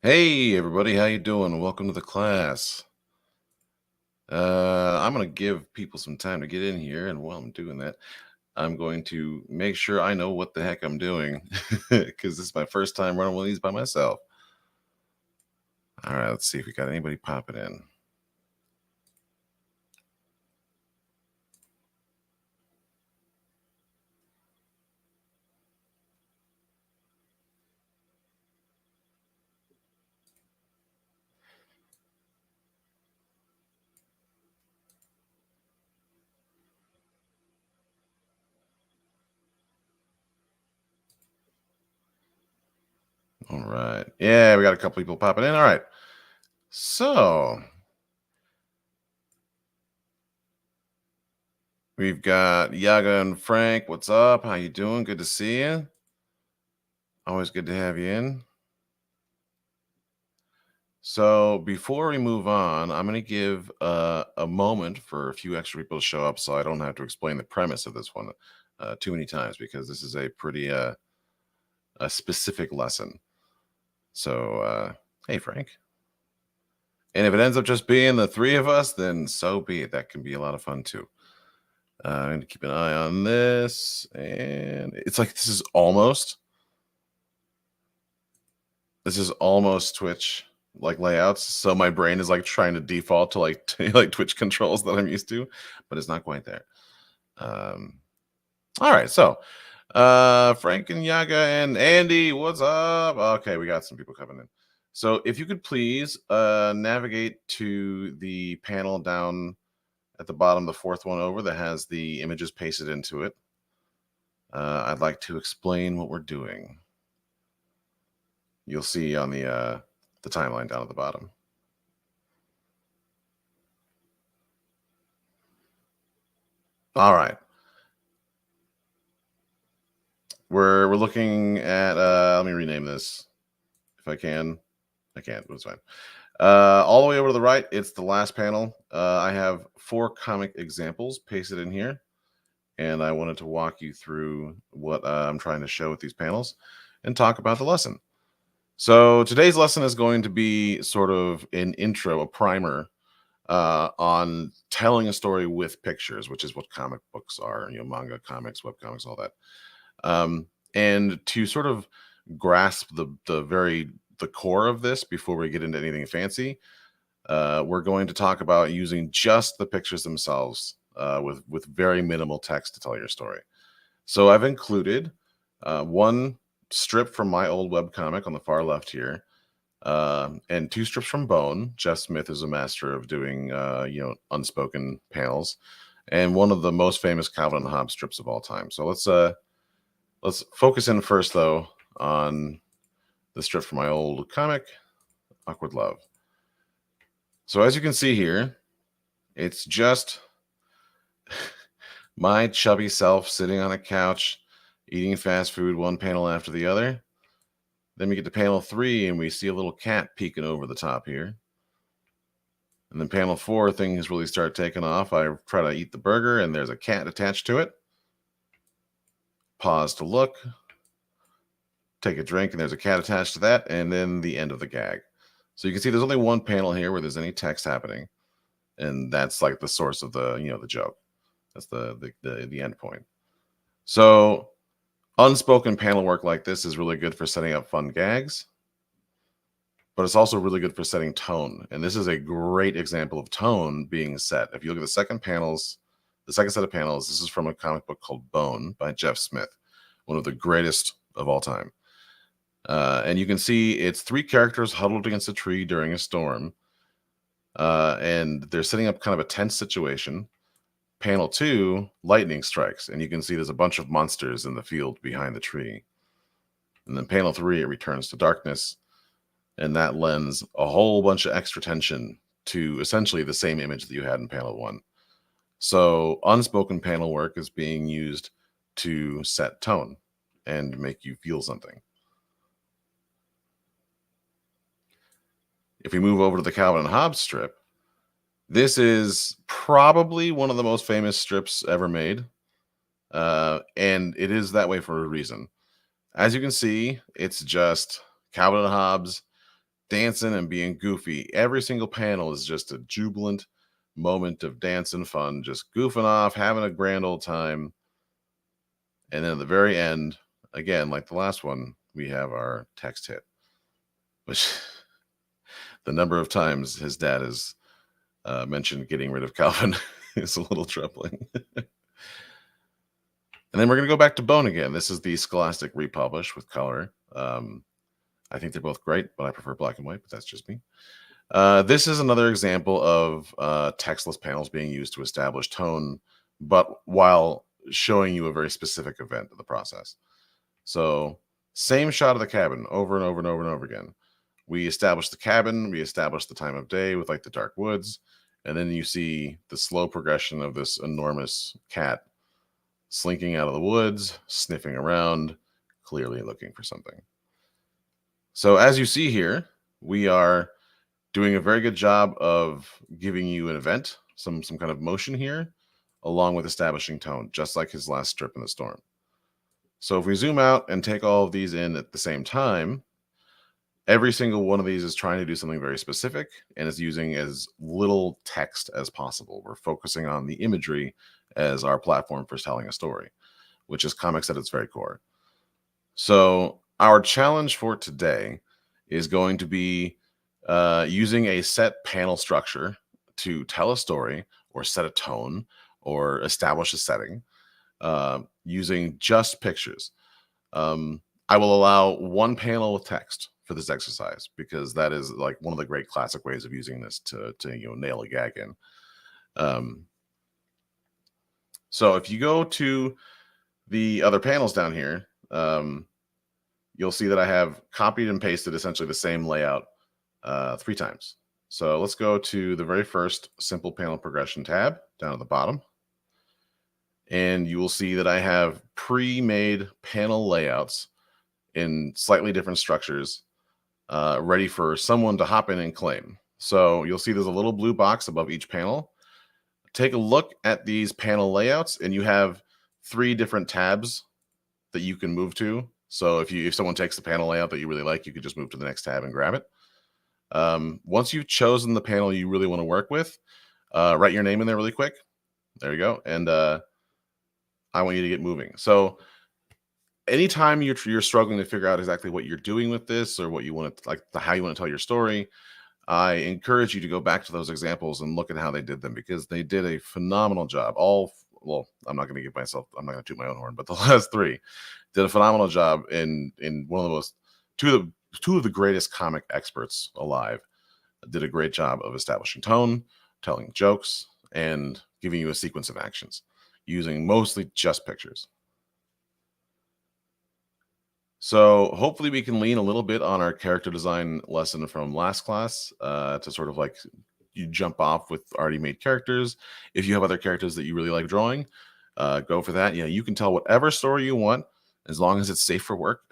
Hey everybody, how you doing? Welcome to the class. I'm going to give people some time to get in here, and while I'm doing that, I'm going to make sure I know what the heck I'm doing because this is my first time running one of these by myself. All right, let's see if we got anybody popping in. All right, yeah, we got a couple people popping in. All right, so we've got Yaga and Frank. What's up? How you doing? Good to see you. Always good to have you in. So before we move on, I'm going to give a moment for a few extra people to show up, so I don't have to explain the premise of this one too many times because this is a pretty a specific lesson. So hey, Frank, and if it ends up just being the three of us, then so be it. That can be a lot of fun too. I'm going to keep an eye on this, and it's like this is almost Twitch like layouts, so my brain is like trying to default to like like Twitch controls that I'm used to, but it's not quite there. Um, all right, so Frank and Yaga and Andy, what's up? Okay, we got some people coming in. So if you could please navigate to the panel down at the bottom, the fourth one over that has the images pasted into it. I'd like to explain what we're doing. You'll see on the timeline down at the bottom. All right. We're looking at let me rename this if I can. I can't, but it's fine. All the way over to the right, it's the last panel. I have 4 comic examples pasted in here, and I wanted to walk you through what I'm trying to show with these panels and talk about the lesson. So today's lesson is going to be sort of an intro, a primer on telling a story with pictures, which is what comic books are, manga, comics, web comics, all that. And to sort of grasp the core of this before we get into anything fancy, we're going to talk about using just the pictures themselves with very minimal text to tell your story. So I've included one strip from my old webcomic on the far left here, and 2 strips from Bone. Jeff Smith is a master of doing unspoken panels, and one of the most famous Calvin and Hobbes strips of all time. So let's focus in first though on the strip from my old comic, Awkward Love. So as you can see here, it's just my chubby self sitting on a couch, eating fast food, one panel after the other. Then we get to panel 3 and we see a little cat peeking over the top here. And then panel 4, things really start taking off. I try to eat the burger and there's a cat attached to it. Pause to look. Take a drink and there's a cat attached to that. And then the end of the gag. So you can see there's only one panel here where there's any text happening. And that's like the source of the joke. That's the end point. So unspoken panel work like this is really good for setting up fun gags, but it's also really good for setting tone. And this is a great example of tone being set. If you look at the second set of panels, this is from a comic book called Bone by Jeff Smith, one of the greatest of all time. And you can see it's 3 characters huddled against a tree during a storm. And they're setting up kind of a tense situation. Panel 2, lightning strikes, and you can see there's a bunch of monsters in the field behind the tree. And then panel 3, it returns to darkness, and that lends a whole bunch of extra tension to essentially the same image that you had in panel 1. So unspoken panel work is being used to set tone and make you feel something. If we move over to the Calvin and Hobbes strip, this is probably one of the most famous strips ever made. And it is that way for a reason. As you can see, it's just Calvin and Hobbes dancing and being goofy. Every single panel is just a jubilant moment of dance and fun, just goofing off, having a grand old time. And then at the very end, again, like the last one, we have our text hit, which the number of times his dad has mentioned getting rid of Calvin is a little troubling. And then we're going to go back to Bone again. This is the Scholastic republish with color. I think they're both great, but I prefer black and white, but that's just me. This is another example of textless panels being used to establish tone, but while showing you a very specific event of the process. So same shot of the cabin over and over and over and over again. We establish the cabin, we establish the time of day with like the dark woods, and then you see the slow progression of this enormous cat slinking out of the woods, sniffing around, clearly looking for something. So as you see here, we are doing a very good job of giving you an event, some kind of motion here, along with establishing tone, just like his last strip in the storm. So if we zoom out and take all of these in at the same time, every single one of these is trying to do something very specific and is using as little text as possible. We're focusing on the imagery as our platform for telling a story, which is comics at its very core. So our challenge for today is going to be using a set panel structure to tell a story or set a tone or establish a setting using just pictures. I will allow one panel with text for this exercise because that is like one of the great classic ways of using this to nail a gag in. So if you go to the other panels down here, you'll see that I have copied and pasted essentially the same layout 3 times. So let's go to the very first simple panel progression tab down at the bottom. And you will see that I have pre-made panel layouts in slightly different structures ready for someone to hop in and claim. So you'll see there's a little blue box above each panel. Take a look at these panel layouts and you have 3 different tabs that you can move to. So if someone takes the panel layout that you really like, you could just move to the next tab and grab it. Once you've chosen the panel you really want to work with, write your name in there really quick. There you go. And I want you to get moving. So anytime you're struggling to figure out exactly what you're doing with this or what you want to how you want to tell your story, I encourage you to go back to those examples and look at how they did them because they did a phenomenal job. I'm not going to toot my own horn, but the last 3 did a phenomenal job in one of the most two of the greatest comic experts alive. Did a great job of establishing tone, telling jokes, and giving you a sequence of actions using mostly just pictures. So hopefully we can lean a little bit on our character design lesson from last class to sort of like you jump off with already made characters. If you have other characters that you really like drawing, go for that. Yeah, you can tell whatever story you want as long as it's safe for work.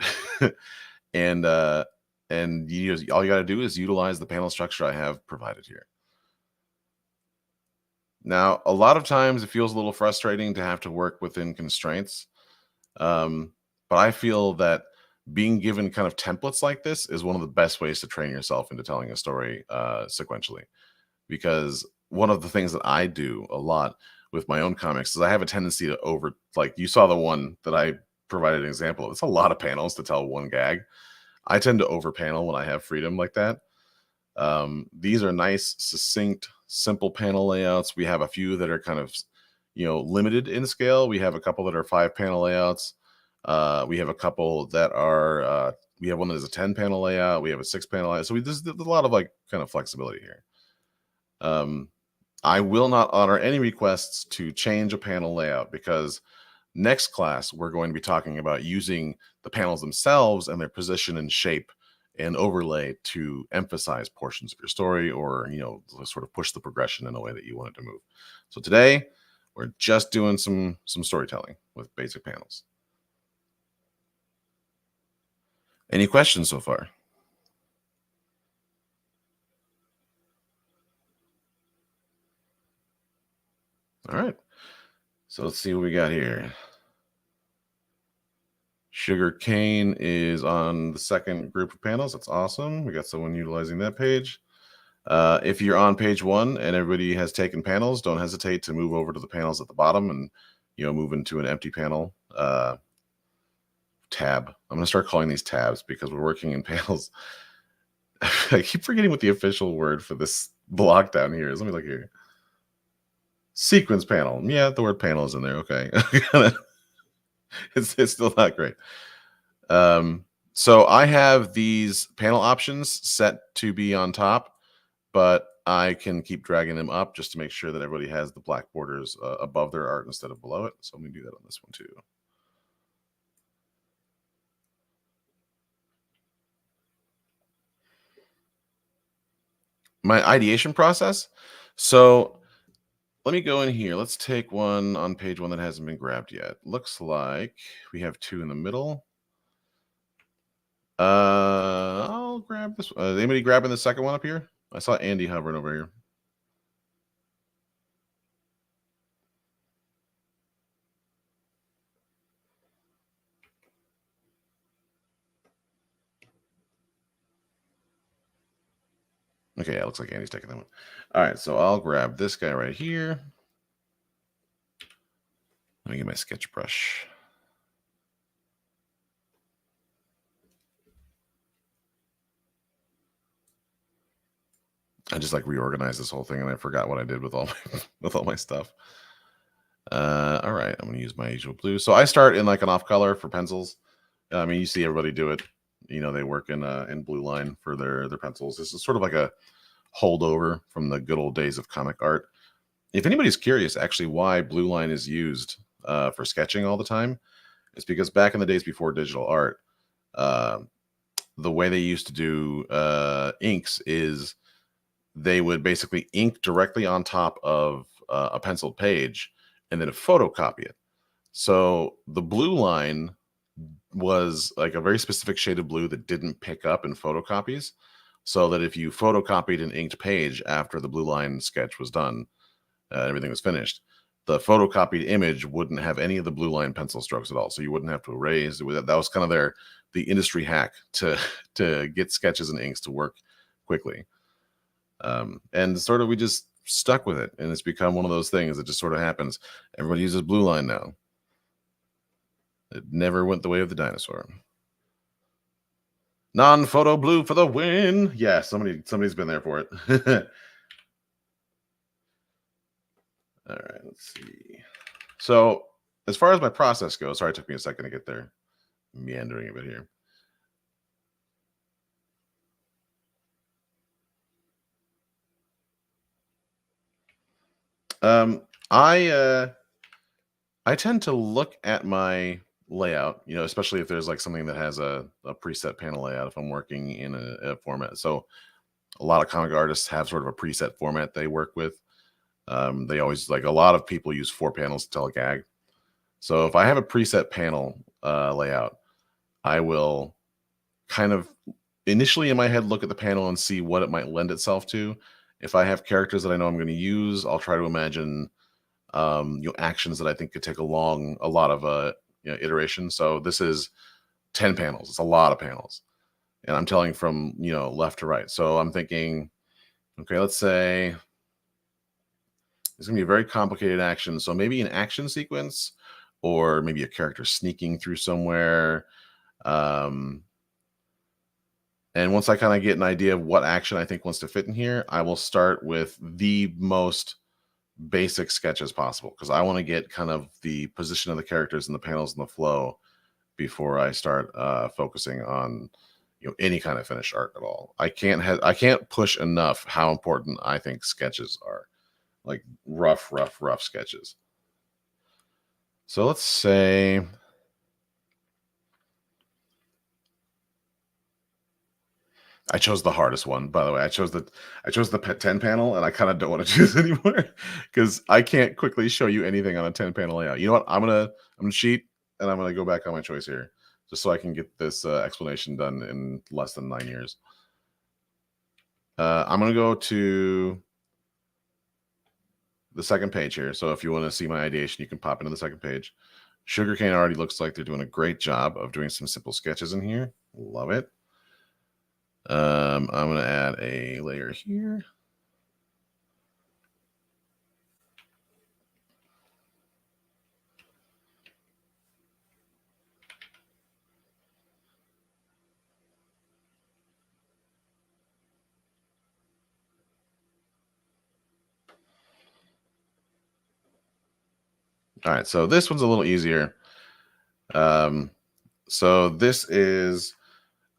and all you got to do is utilize the panel structure I have provided here. Now, a lot of times it feels a little frustrating to have to work within constraints. But I feel that being given kind of templates like this is one of the best ways to train yourself into telling a story sequentially. Because one of the things that I do a lot with my own comics is I have a tendency to like you saw the one that I provided an example of. It's a lot of panels to tell one gag. I tend to over panel when I have freedom like that. These are nice, succinct, simple panel layouts. We have a few that are kind of, limited in scale. We have a couple that are 5 panel layouts. We have a couple that are, we have one that is a 10 panel layout. We have a 6 panel layout. So there's a lot of like kind of flexibility here. I will not honor any requests to change a panel layout because next class, we're going to be talking about using the panels themselves and their position and shape and overlay to emphasize portions of your story or, sort of push the progression in a way that you want it to move. So today, we're just doing some storytelling with basic panels. Any questions so far? All right. So let's see what we got here. Sugar cane is on the second group of panels. That's awesome. We got someone utilizing that page. If you're on page 1 and everybody has taken panels, don't hesitate to move over to the panels at the bottom and move into an empty panel tab. I'm gonna start calling these tabs because we're working in panels. I keep forgetting what the official word for this block down here is. Let me look here. Sequence panel. Yeah, the word panel is in there. Okay. It's still not great. So I have these panel options set to be on top, but I can keep dragging them up just to make sure that everybody has the black borders above their art instead of below it. So I'm going to do that on this one too. My ideation process. So let me go in here. Let's take one on page 1 that hasn't been grabbed yet. Looks like we have 2 in the middle. I'll grab this. Anybody grabbing the second one up here? I saw Andy hovering over here. Okay, yeah, it looks like Andy's taking that one. All right, so I'll grab this guy right here. Let me get my sketch brush. I just like reorganized this whole thing and I forgot what I did with all my with all my stuff. All right, I'm gonna use my usual blue. So I start in like an off color for pencils. I mean, you see everybody do it. They work in blue line for their pencils. This is sort of like a holdover from the good old days of comic art. If anybody's curious, actually, why blue line is used for sketching all the time, it's because back in the days before digital art, uh, the way they used to do inks is they would basically ink directly on top of a penciled page and then photocopy it. So the blue line was like a very specific shade of blue that didn't pick up in photocopies. So that if you photocopied an inked page after the blue line sketch was done, everything was finished, the photocopied image wouldn't have any of the blue line pencil strokes at all. So you wouldn't have to erase. That was kind of the industry hack to get sketches and inks to work quickly. And sort of we just stuck with it, and it's become one of those things that just sort of happens. Everybody uses blue line now. It never went the way of the dinosaur. Non-photo blue for the win. Yeah, somebody's been there for it. All right, let's see. So as far as my process goes, sorry, it took me a second to get there. Meandering a bit here. I tend to look at my layout, especially if there's like something that has a preset panel layout if I'm working in a format. So a lot of comic artists have sort of a preset format they work with. They always like a lot of people use 4 panels to tell a gag. So if I have a preset panel layout, I will kind of initially in my head look at the panel and see what it might lend itself to. If I have characters that I know I'm going to use, I'll try to imagine actions that I think could take a lot of iteration. So this is 10 panels. It's a lot of panels, and I'm telling from left to right. So I'm thinking, okay, let's say it's gonna be a very complicated action. So maybe an action sequence, or maybe a character sneaking through somewhere. And once I kind of get an idea of what action I think wants to fit in here, I will start with the most basic sketch as possible because I want to get kind of the position of the characters and the panels and the flow before I start focusing on any kind of finished art at all. I can't push enough how important I think sketches are, like rough sketches. So let's say I chose the hardest one, by the way. I chose the 10 panel, and I kind of don't want to choose anymore because I can't quickly show you anything on a 10 panel layout. You know what? I'm gonna cheat, and I'm gonna go back on my choice here, just so I can get this explanation done in less than 9 years. I'm gonna go to the second page here. So if you want to see my ideation, you can pop into the second page. Sugarcane already looks like they're doing a great job of doing some simple sketches in here. Love it. I'm going to add a layer here. All right, so this one's a little easier. So this is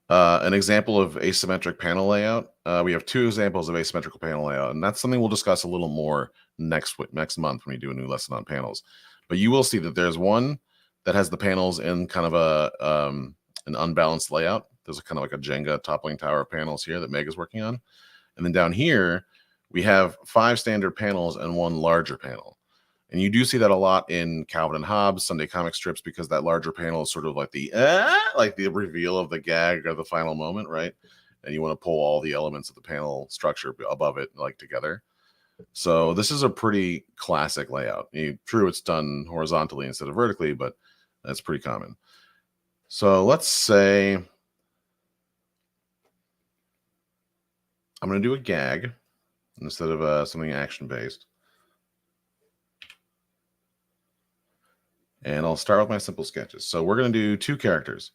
an example of asymmetric panel layout. We have two examples of asymmetrical panel layout, and that's something we'll discuss a little more next month when we do a new lesson on panels. But you will see that there's one that has the panels in kind of an unbalanced layout. There's kind of like a Jenga toppling tower of panels here that Meg is working on. And then down here, we have 5 standard panels and 1 larger panel. And you do see that a lot in Calvin and Hobbes Sunday comic strips, because that larger panel is sort of like the reveal of the gag or the final moment, right? And you want to pull all the elements of the panel structure above it like together. So this is a pretty classic layout. True, it's done horizontally instead of vertically, but that's pretty common. So let's say I'm going to do a gag instead of something action-based. And I'll start with my simple sketches. So we're going to do 2 characters.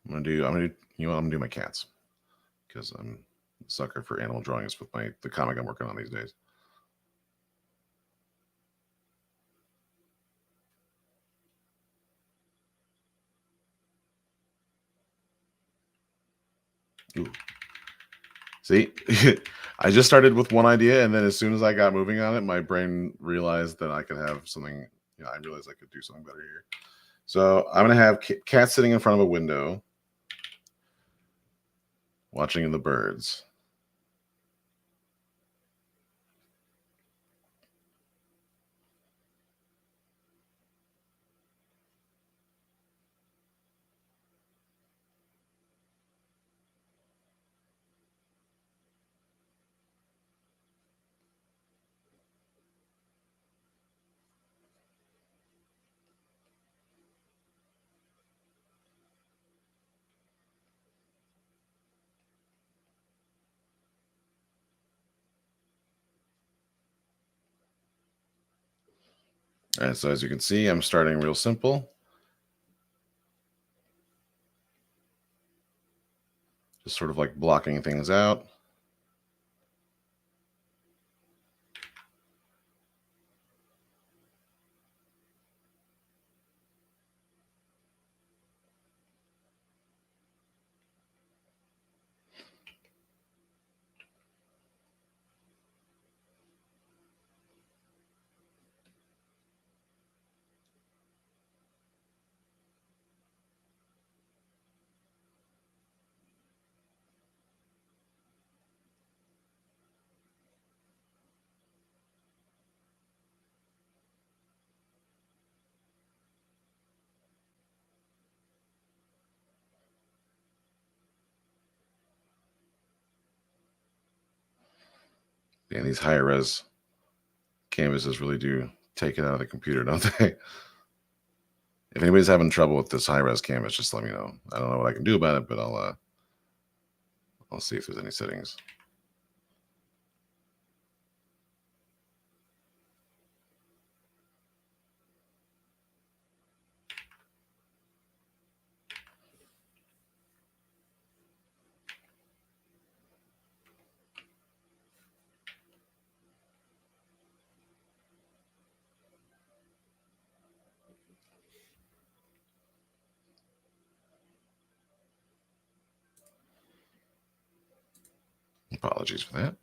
I'm gonna do my cats, because I'm a sucker for animal drawings with the comic I'm working on these days. Ooh. See, I just started with one idea, and then as soon as I got moving on it, my brain realized that I could have something. I realized I could do something better here. So I'm gonna have cats sitting in front of a window, watching the birds. And so as you can see, I'm starting real simple. Just sort of like blocking things out. And these higher res canvases really do take it out of the computer, don't they? If anybody's having trouble with this high res canvas, just let me know. I don't know what I can do about it, but I'll see if there's any settings. Apologies for that.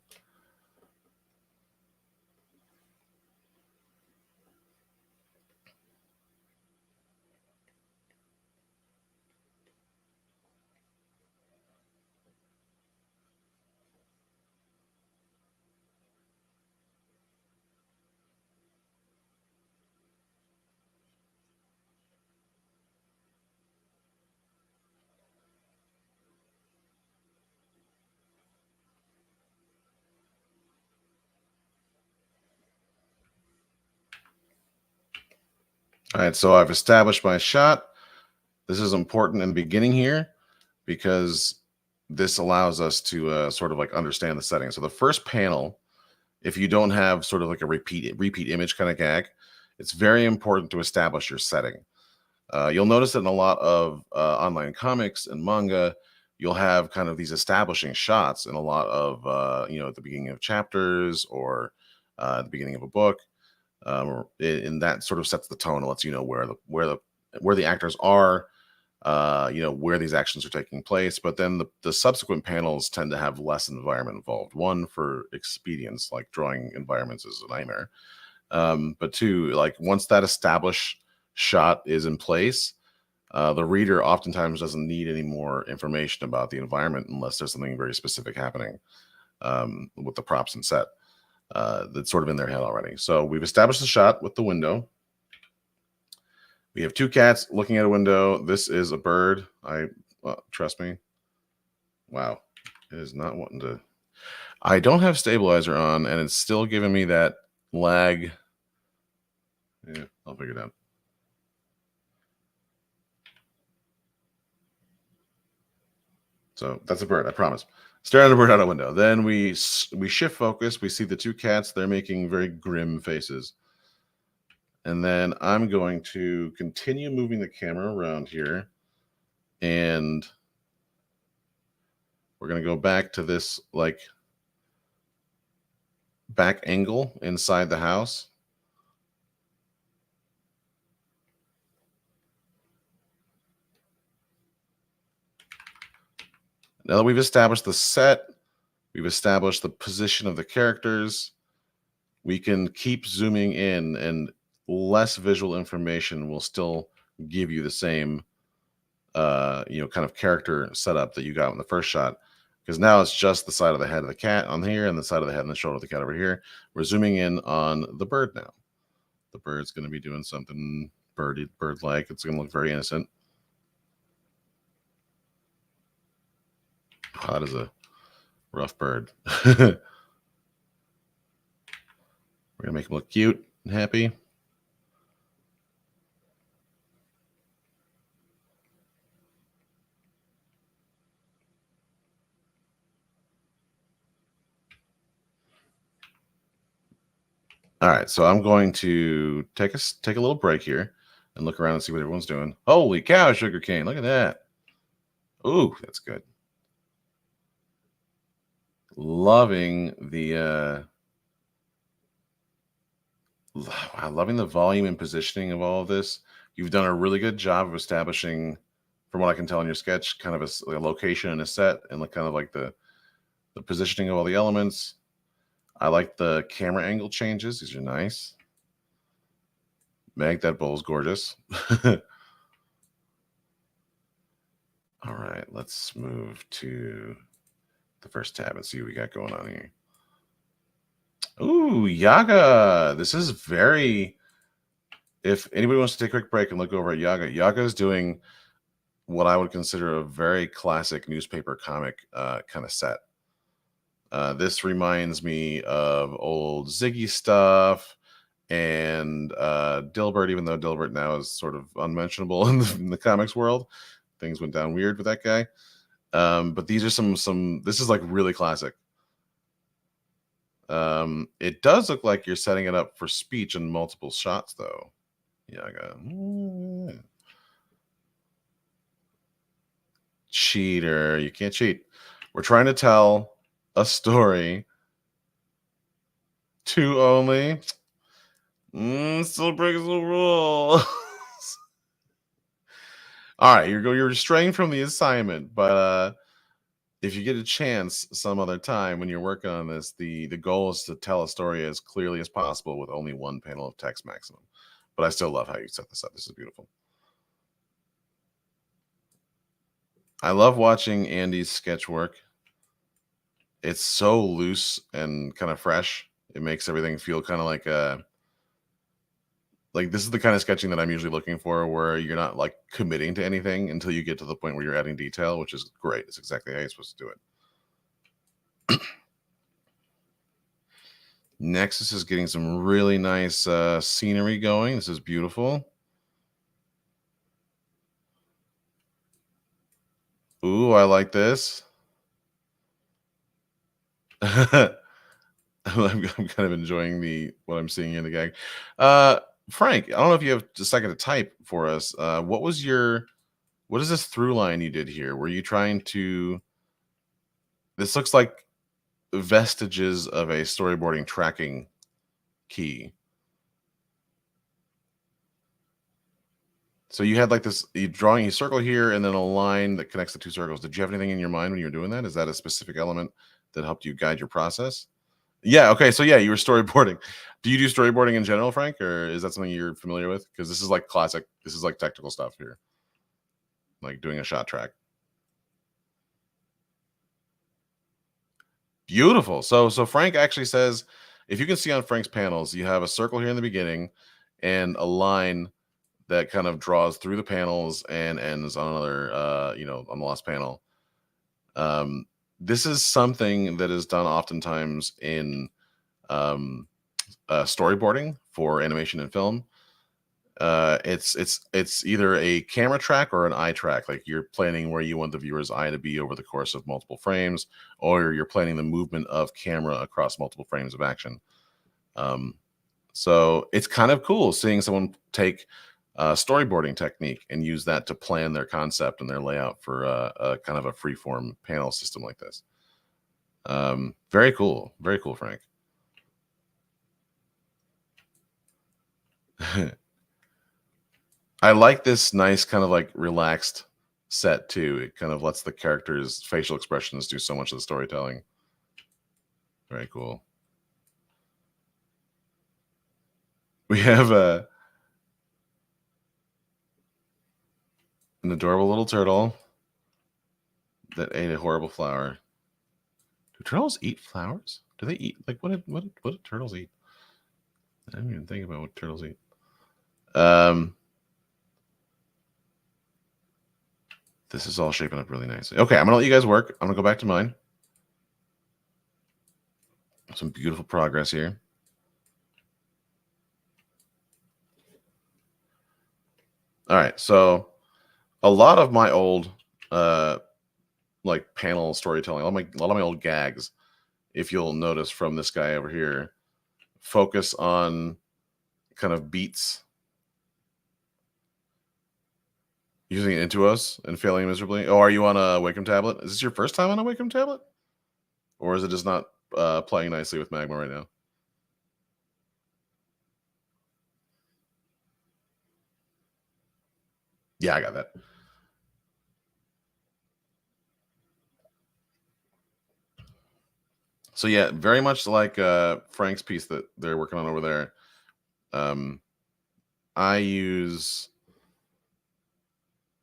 All right, so I've established my shot. This is important in the beginning here because this allows us to sort of like understand the setting. So the first panel, if you don't have sort of like a repeat image kind of gag, it's very important to establish your setting. You'll notice that in a lot of online comics and manga, you'll have kind of these establishing shots in a lot of at the beginning of chapters or at the beginning of a book, and that sort of sets the tone and lets you know where the actors are, where these actions are taking place. But then the subsequent panels tend to have less environment involved. One, for expedience, like drawing environments is a nightmare. But two, like once that established shot is in place, the reader oftentimes doesn't need any more information about the environment unless there's something very specific happening with the props and set that's sort of in their head already. So we've established the shot with the window. We have two cats looking at a window. This is a bird. Trust me. Wow. It is not wanting to. I don't have stabilizer on, and it's still giving me that lag. Yeah, I'll figure it out. So that's a bird, I promise. Staring at a bird out a window. Then we shift focus. We see the two cats. They're making very grim faces. And then I'm going to continue moving the camera around here. And we're going to go back to this like back angle inside the house. Now that we've established the set, we've established the position of the characters, we can keep zooming in, and less visual information will still give you the same kind of character setup that you got in the first shot, because now it's just the side of the head of the cat on here and the side of the head and the shoulder of the cat over here. We're zooming in on the bird now. The bird's going to be doing something bird-like. It's going to look very innocent. Hot as a rough bird. We're going to make him look cute and happy. All right, so I'm going to take a little break here and look around and see what everyone's doing. Holy cow, sugarcane! Look at that. Ooh, that's good. Loving the loving the volume and positioning of all of this. You've done a really good job of establishing, from what I can tell in your sketch, kind of a location and a set, and kind of like the positioning of all the elements. I like the camera angle changes. These are nice. Meg, that bowl's gorgeous. All right, let's move to the first tab and see what we got going on here. Ooh, Yaga. This is very... If anybody wants to take a quick break and look over at Yaga, Yaga is doing what I would consider a very classic newspaper comic kind of set. This reminds me of old Ziggy stuff and Dilbert, even though Dilbert now is sort of unmentionable in the comics world. Things went down weird with that guy. But these are some this is like really classic. It does look like you're setting it up for speech in multiple shots, though. Yaga. Cheater. You can't cheat. We're trying to tell a story. Two only. Still breaks the rules. All right, you're straying from the assignment, but if you get a chance some other time when you're working on this, the goal is to tell a story as clearly as possible with only one panel of text maximum. But I still love how you set this up. This is beautiful. I love watching Andy's sketch work. It's so loose and kind of fresh. It makes everything feel kind of like this is the kind of sketching that I'm usually looking for, where you're not like committing to anything until you get to the point where you're adding detail, which is great. It's exactly how you're supposed to do it. Next, this is getting some really nice scenery going. This is beautiful. Ooh, I like this. I'm kind of enjoying what I'm seeing in the gag. Uh, Frank, I don't know if you have a second to type for us. What is this through line you did here? Were you trying to? This looks like vestiges of a storyboarding tracking key. So you had like this, you drawing a circle here and then a line that connects the two circles. Did you have anything in your mind when you were doing that? Is that a specific element that helped you guide your process? Yeah. Okay. So yeah, you were storyboarding. Do you do storyboarding in general, Frank, or is that something you're familiar with? Because this is like classic. This is like technical stuff here, like doing a shot track. Beautiful. So Frank actually says, if you can see on Frank's panels, you have a circle here in the beginning and a line that kind of draws through the panels and ends on another, on the last panel. Um, this is something that is done oftentimes in um, storyboarding for animation and film. It's either a camera track or an eye track. Like you're planning where you want the viewer's eye to be over the course of multiple frames, or you're planning the movement of camera across multiple frames of action. Um, so it's kind of cool seeing someone take a storyboarding technique and use that to plan their concept and their layout for a kind of a freeform panel system like this. Very cool, Frank. I like this nice kind of like relaxed set too. It kind of lets the characters' facial expressions do so much of the storytelling. Very cool. We have an adorable little turtle that ate a horrible flower. Do turtles eat flowers? Do they eat like what do turtles eat? I didn't even think about what turtles eat. Um, this is all shaping up really nicely. Okay, I'm gonna let you guys work. I'm gonna go back to mine. Some beautiful progress here. All right, so a lot of my old like panel storytelling, a lot of my old gags, if you'll notice from this guy over here, focus on kind of beats using it into us and failing miserably. Oh, are you on a Wacom tablet? Is this your first time on a Wacom tablet? Or is it just not playing nicely with Magma right now? Yeah, I got that. So yeah, very much like Frank's piece that they're working on over there. Um, I use.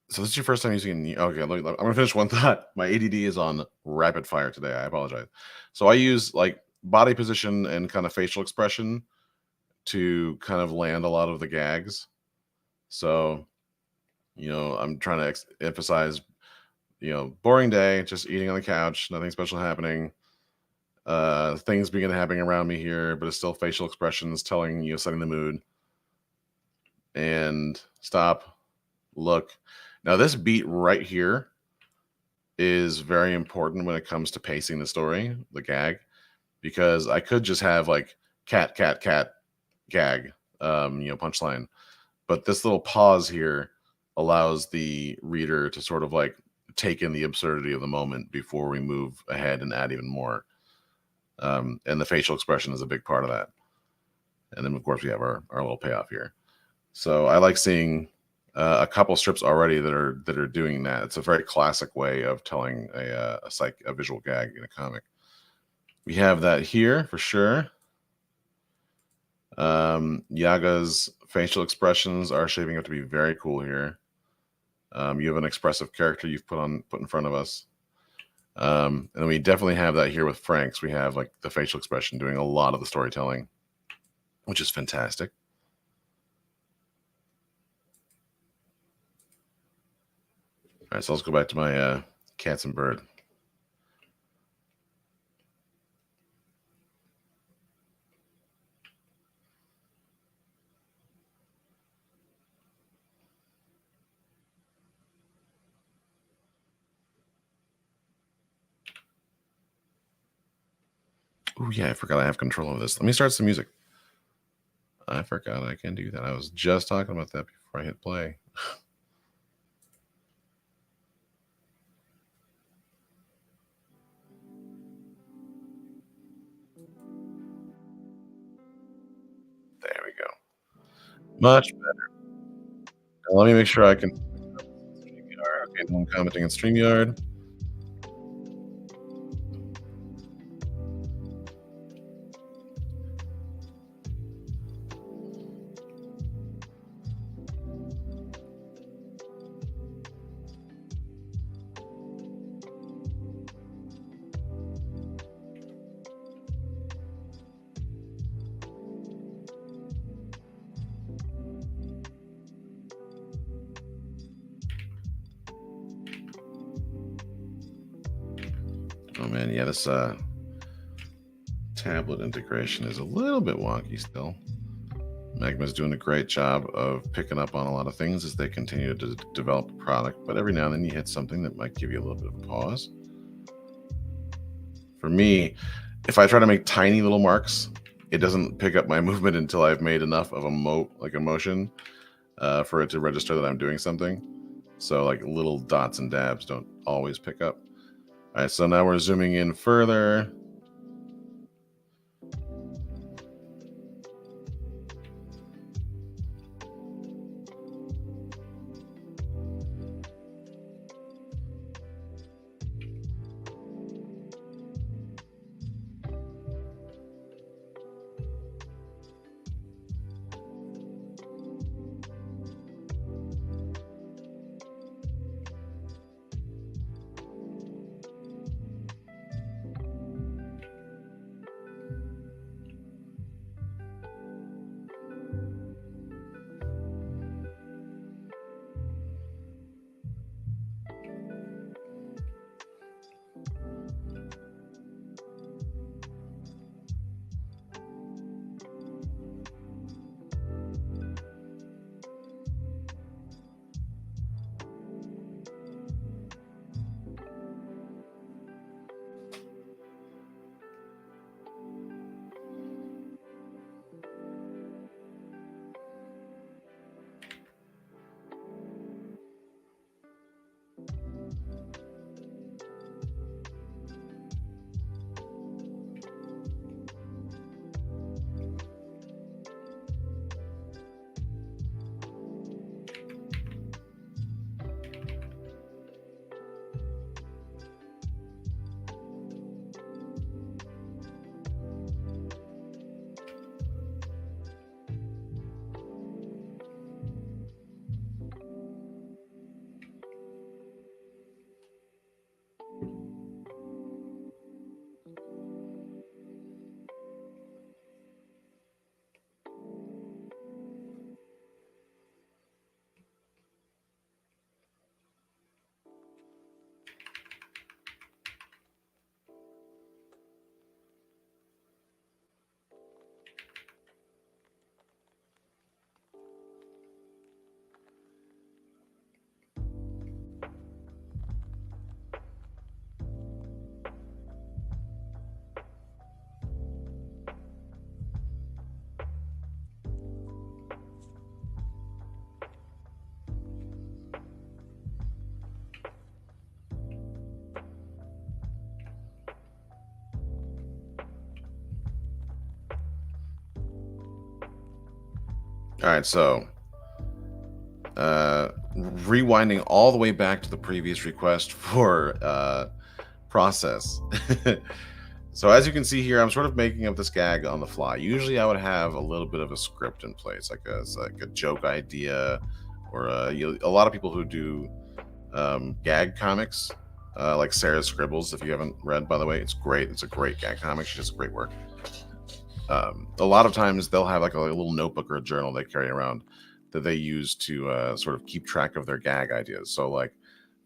So this is your first time using. Okay, I'm gonna finish one thought. My ADD is on rapid fire today. I apologize. So I use like body position and kind of facial expression to kind of land a lot of the gags. So I'm trying to emphasize, boring day, just eating on the couch, nothing special happening. Things begin happening around me here, but it's still facial expressions telling setting the mood. And stop, look. Now this beat right here is very important when it comes to pacing the story, the gag, because I could just have like cat, cat, cat, gag, punchline. But this little pause here allows the reader to sort of like take in the absurdity of the moment before we move ahead and add even more. And the facial expression is a big part of that. And then, of course, we have our little payoff here. So I like seeing a couple strips already that are doing that. It's a very classic way of telling a visual gag in a comic. We have that here for sure. Yaga's facial expressions are shaping up to be very cool here. You have an expressive character you've put in front of us. And we definitely have that here with Frank's. We have like the facial expression doing a lot of the storytelling, which is fantastic. All right, so let's go back to my cats and bird. Oh yeah, I forgot I have control of this. Let me start some music. I forgot I can do that. I was just talking about that before I hit play. There we go. Much better. Now let me make sure I can. StreamYard. Okay, no one commenting on StreamYard. Oh man, yeah, this tablet integration is a little bit wonky still. Magma's doing a great job of picking up on a lot of things as they continue to develop a product, but every now and then you hit something that might give you a little bit of a pause. For me, if I try to make tiny little marks, it doesn't pick up my movement until I've made enough of a motion for it to register that I'm doing something. So like little dots and dabs don't always pick up. All right, so now we're zooming in further. All right, so rewinding all the way back to the previous request for process. So as you can see here, I'm sort of making up this gag on the fly. Usually I would have a little bit of a script in place, like a joke idea, or a lot of people who do gag comics, like Sarah Scribbles. If you haven't read, by the way, it's great. It's a great gag comic. She does great work. A lot of times they'll have like a little notebook or a journal they carry around that they use to sort of keep track of their gag ideas. So like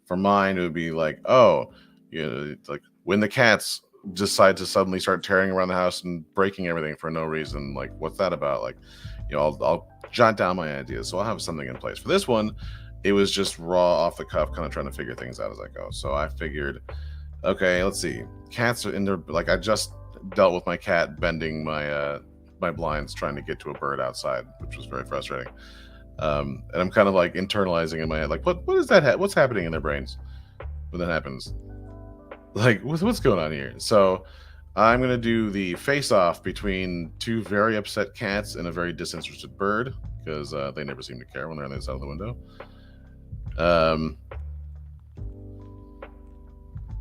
for mine, it would be like, oh, like when the cats decide to suddenly start tearing around the house and breaking everything for no reason, like what's that about? Like, I'll jot down my ideas, so I'll have something in place. For this one, it was just raw off the cuff, kind of trying to figure things out as I go. So I figured, okay, let's see, cats are in there. Like I just dealt with my cat bending my my blinds trying to get to a bird outside, which was very frustrating. And I'm kind of like internalizing in my head, like, what is that? What's happening in their brains when that happens? Like, what's going on here? So I'm gonna do the face-off between two very upset cats and a very disinterested bird, because they never seem to care when they're on the other side of the window.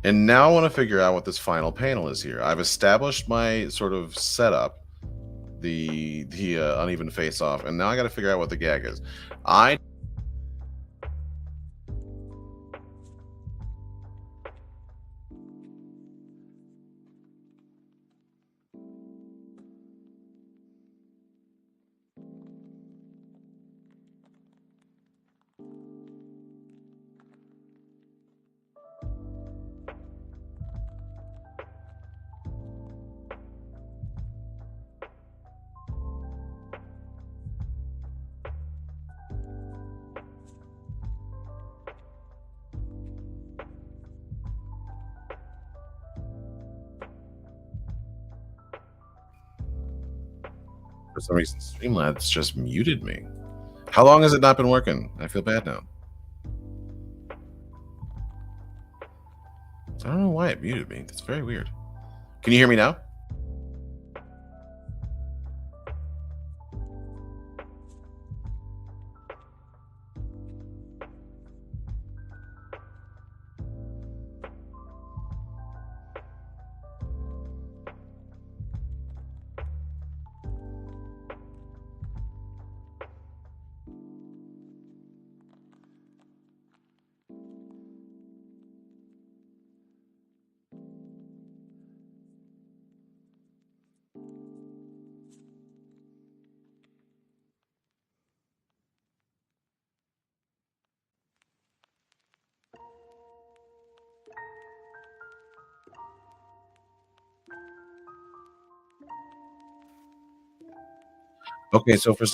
And now I want to figure out what this final panel is here. I've established my sort of setup, the uneven face-off, and now I got to figure out what the gag is. For some reason, Streamlabs just muted me. How long has it not been working? I feel bad now. I don't know why it muted me. That's very weird. Can you hear me now? Okay, so for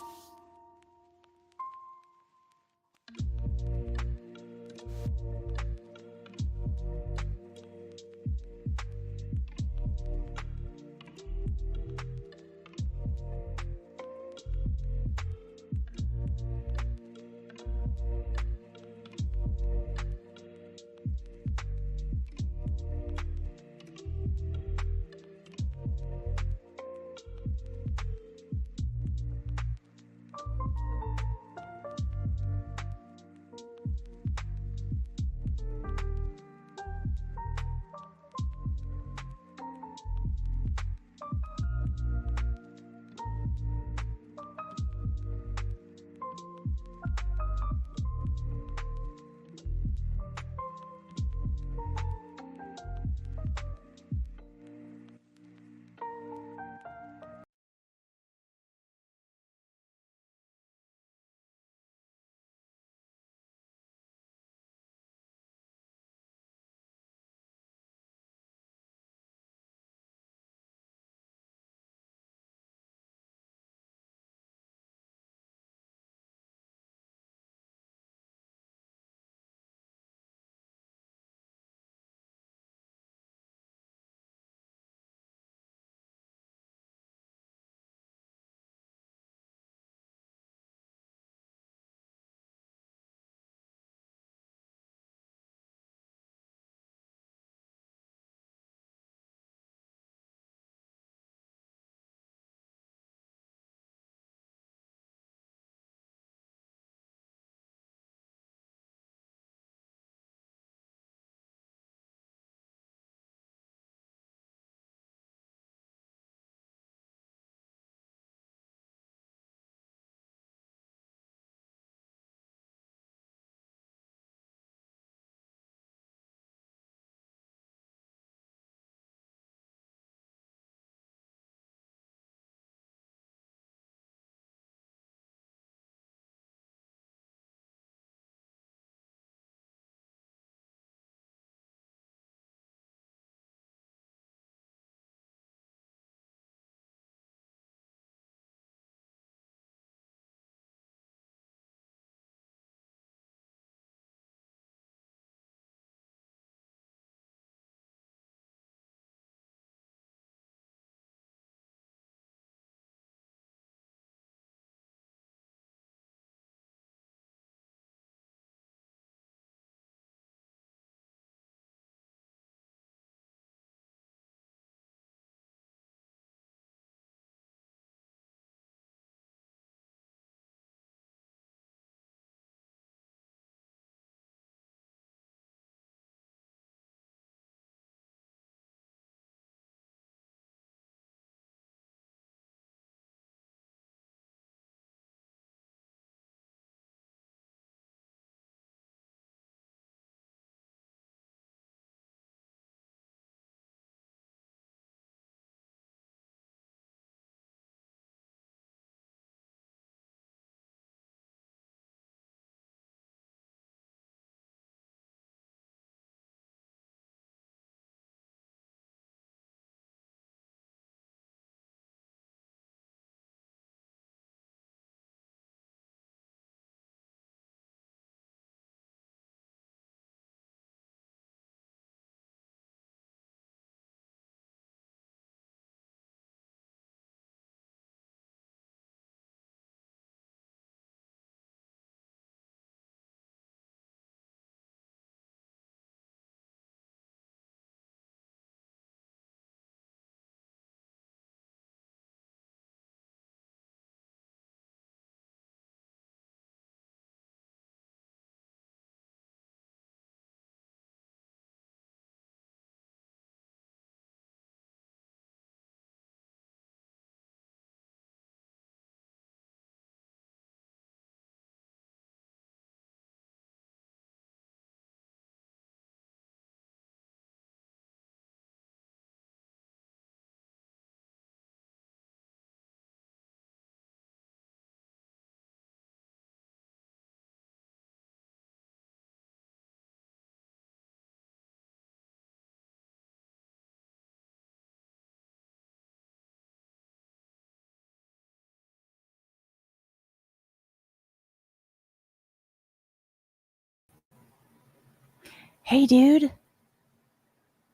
Hey, dude.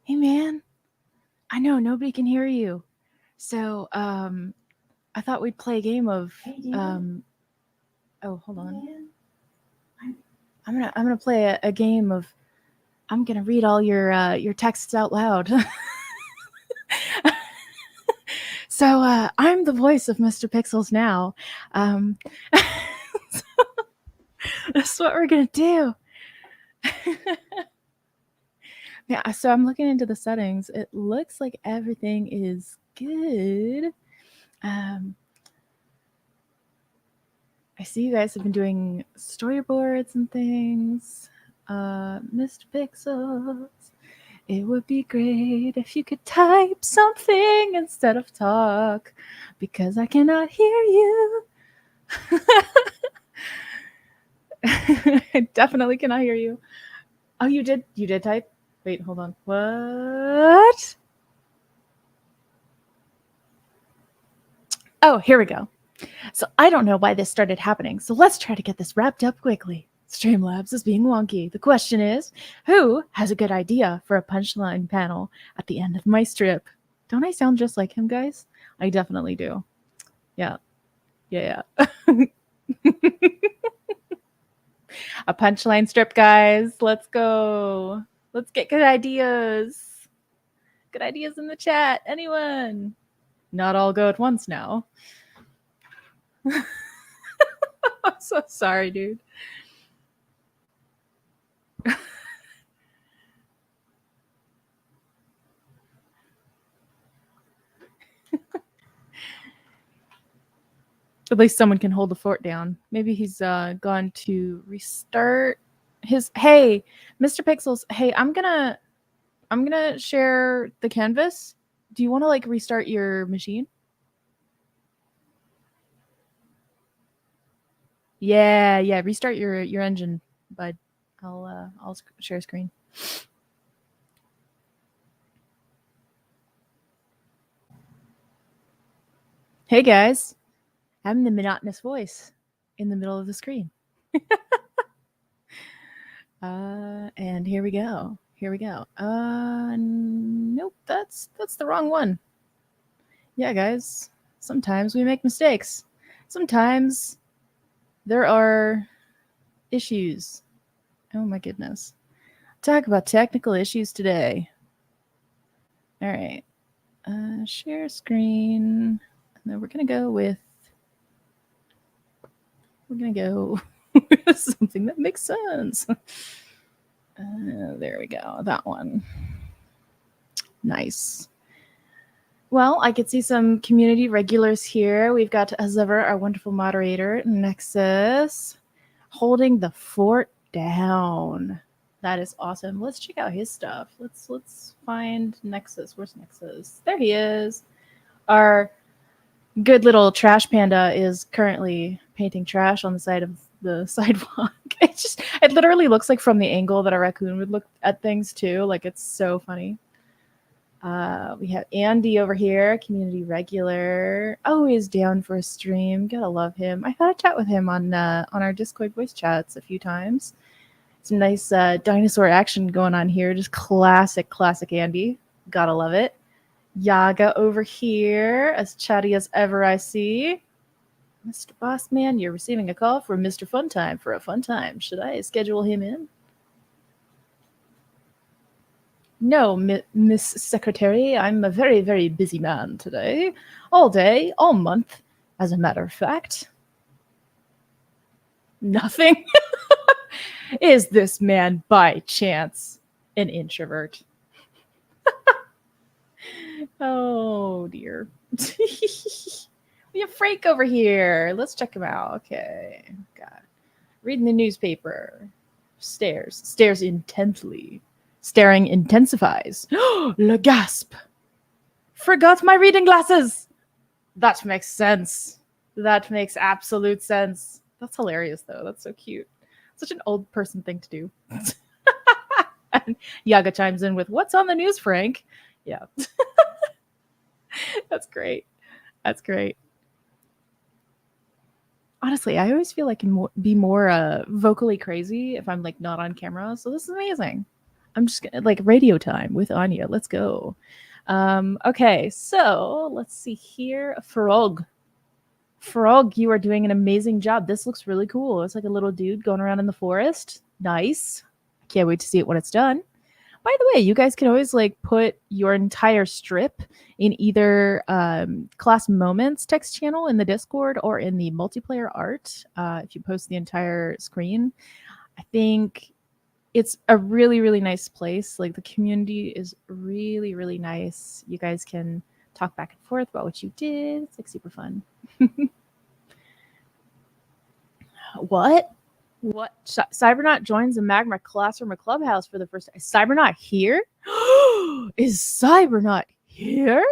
Hey, man. I know nobody can hear you. So, I thought we'd play a game of, oh, hold on. I'm gonna play a game of, I'm gonna read all your texts out loud. So, I'm the voice of Mr. Pixels now. Um, so that's what we're gonna do. Yeah, so I'm looking into the settings. It looks like everything is good. I see you guys have been doing storyboards and things. Mr. Pixels, it would be great if you could type something instead of talk, because I cannot hear you. I definitely cannot hear you. Oh, you did type? Wait, hold on. What? Oh, here we go. So I don't know why this started happening, so let's try to get this wrapped up quickly. Streamlabs is being wonky. The question is, who has a good idea for a punchline panel at the end of my strip? Don't I sound just like him, guys? I definitely do. Yeah. Yeah. A punchline strip, guys. Let's go. Let's get good ideas. Good ideas in the chat. Anyone? Not all go at once now. I'm so sorry, dude. At least someone can hold the fort down. Maybe he's gone to restart his. Hey, Mr. Pixels. Hey, I'm gonna share the canvas. Do you want to like restart your machine? Yeah. Restart your engine, bud. I'll share screen. Hey guys, I'm the monotonous voice in the middle of the screen. And here we go. Nope, that's the wrong one. Yeah, guys, sometimes we make mistakes. Sometimes there are issues. Oh my goodness. Talk about technical issues today. All right. Share screen. And then we're going to go with something that makes sense. There we go. That one. Nice. Well, I could see some community regulars here. We've got, as ever, our wonderful moderator, Nexus, holding the fort down. That is awesome. Let's check out his stuff. Let's find Nexus. Where's Nexus? There he is. Our good little trash panda is currently painting trash on the side of the sidewalk. It literally looks like from the angle that a raccoon would look at things too. Like, it's so funny. We have Andy over here, community regular, always down for a stream. Gotta love him. I've had a chat with him on our Discord voice chats a few times. Some nice dinosaur action going on here. Just classic Andy. Gotta love it. Yaga over here, as chatty as ever I see. Mr. Bossman, you're receiving a call from Mr. Funtime for a fun time. Should I schedule him in? No, Miss Secretary, I'm a very, very busy man today. All day, all month, as a matter of fact. Nothing? Is this man, by chance, an introvert? Oh, dear. We have Frank over here. Let's check him out. Okay. God. Reading the newspaper. Stares intently. Staring intensifies. Le gasp! Forgot my reading glasses! That makes sense. That makes absolute sense. That's hilarious, though. That's so cute. Such an old person thing to do. And Yaga chimes in with, "What's on the news, Frank?" Yeah. That's great. Honestly, I always feel I can be more vocally crazy if I'm like not on camera. So this is amazing. I'm just gonna, like, radio time with Anya. Let's go. Okay, so let's see here. Frog. Frog, you are doing an amazing job. This looks really cool. It's like a little dude going around in the forest. Nice. I can't wait to see it when it's done. By the way, you guys can always like put your entire strip in either class moments text channel in the Discord or in the multiplayer art. If you post the entire screen, I think it's a really, really nice place. Like the community is really, really nice. You guys can talk back and forth about what you did. It's like super fun. What? What? Cybernaut joins the Magma classroom or clubhouse for the first time. Is Cybernaut here? Is Cybernaut here?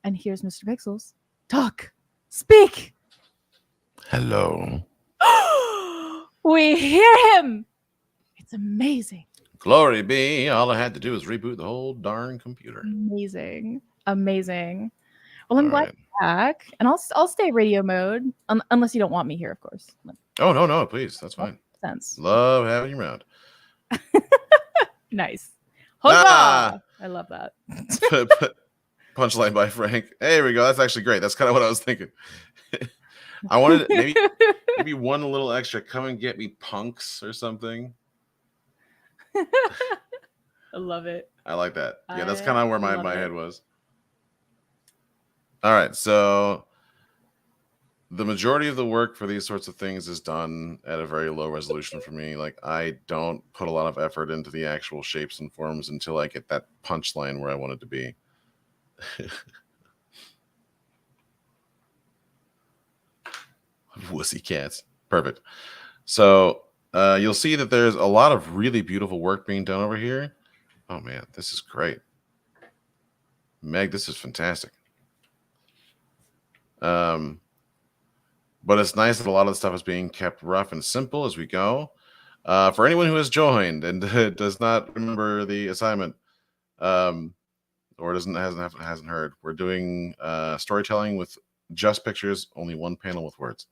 And here's Mr. Pixels. Talk. Speak. Hello. We hear him. It's amazing. Glory be. All I had to do was reboot the whole darn computer. Amazing. Amazing. Well, I'm glad you're back. And I'll stay radio mode. Unless you don't want me here, of course. Oh, no, please. That's fine. Sense. Love having you around. Nice. Huzzah! I love that. Punchline by Frank. Hey, here we go. That's actually great. That's kind of what I was thinking. I wanted maybe one little extra. Come and get me, punks, or something. I love it. I like that. Yeah, that's kind of where my head was. All right, so the majority of the work for these sorts of things is done at a very low resolution for me. Like, I don't put a lot of effort into the actual shapes and forms until I get that punchline where I want it to be. Wussy cats. Perfect. So you'll see that there's a lot of really beautiful work being done over here. Oh, man, this is great. Meg, this is fantastic. But it's nice that a lot of the stuff is being kept rough and simple as we go. For anyone who has joined and does not remember the assignment, or hasn't heard, we're doing storytelling with just pictures, only one panel with words.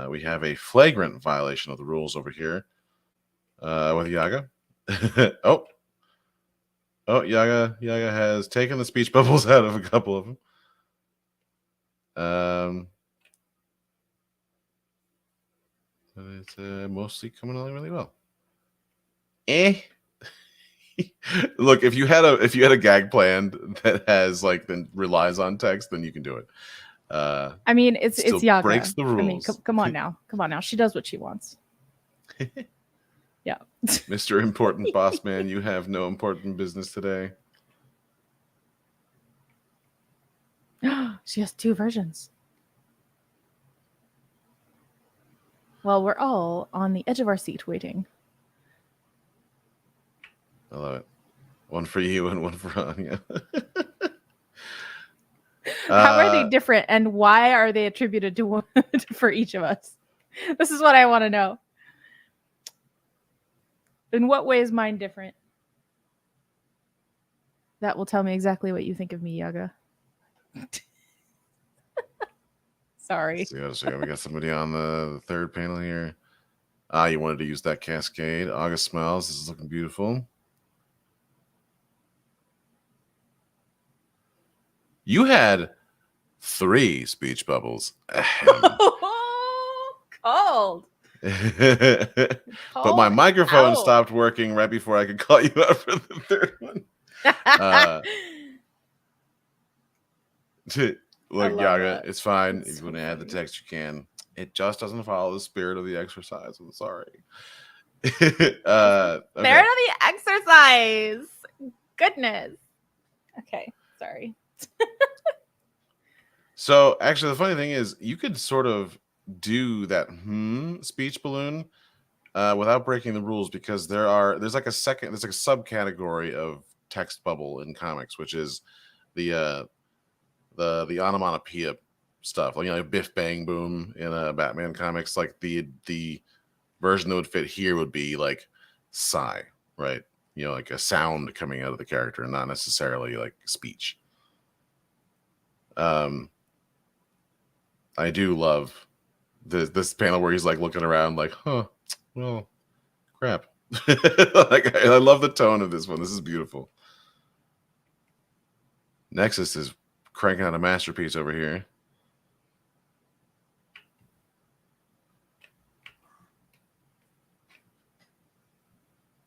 We have a flagrant violation of the rules over here with Yaga. Yaga has taken the speech bubbles out of a couple of them. But it's mostly coming along really well. Look, if you had a gag planned that has then relies on text, then you can do it. I mean, it's Yaga. Breaks the rules. I mean, come on now. She does what she wants. Yeah. Mr. Important Boss Man, you have no important business today. She has 2 versions. Well, we're all on the edge of our seat waiting. I love it. One for you and one for Anya. How are they different, and why are they attributed to one for each of us? This is what I want to know. In what way is mine different? That will tell me exactly what you think of me, Yaga. Sorry. So we got somebody on the third panel here. You wanted to use that cascade. August smells. This is looking beautiful. You had 3 speech bubbles. Cold. But my microphone stopped working right before I could call you out for the third one. Look, Yaga, it's fine. If you want to add the text, you can. It just doesn't follow the spirit of the exercise. I'm sorry. Spirit of the exercise. Goodness. Okay, sorry. So actually, the funny thing is, you could sort of do that speech balloon without breaking the rules, because there's like a subcategory of text bubble in comics, which is the onomatopoeia stuff, like Biff Bang Boom in Batman comics. Like the version that would fit here would be like sigh, right? Like a sound coming out of the character, and not necessarily like speech. I do love this panel where he's like looking around like, well, crap. Like, I love the tone of this one. This is beautiful. Nexus is cranking out a masterpiece over here.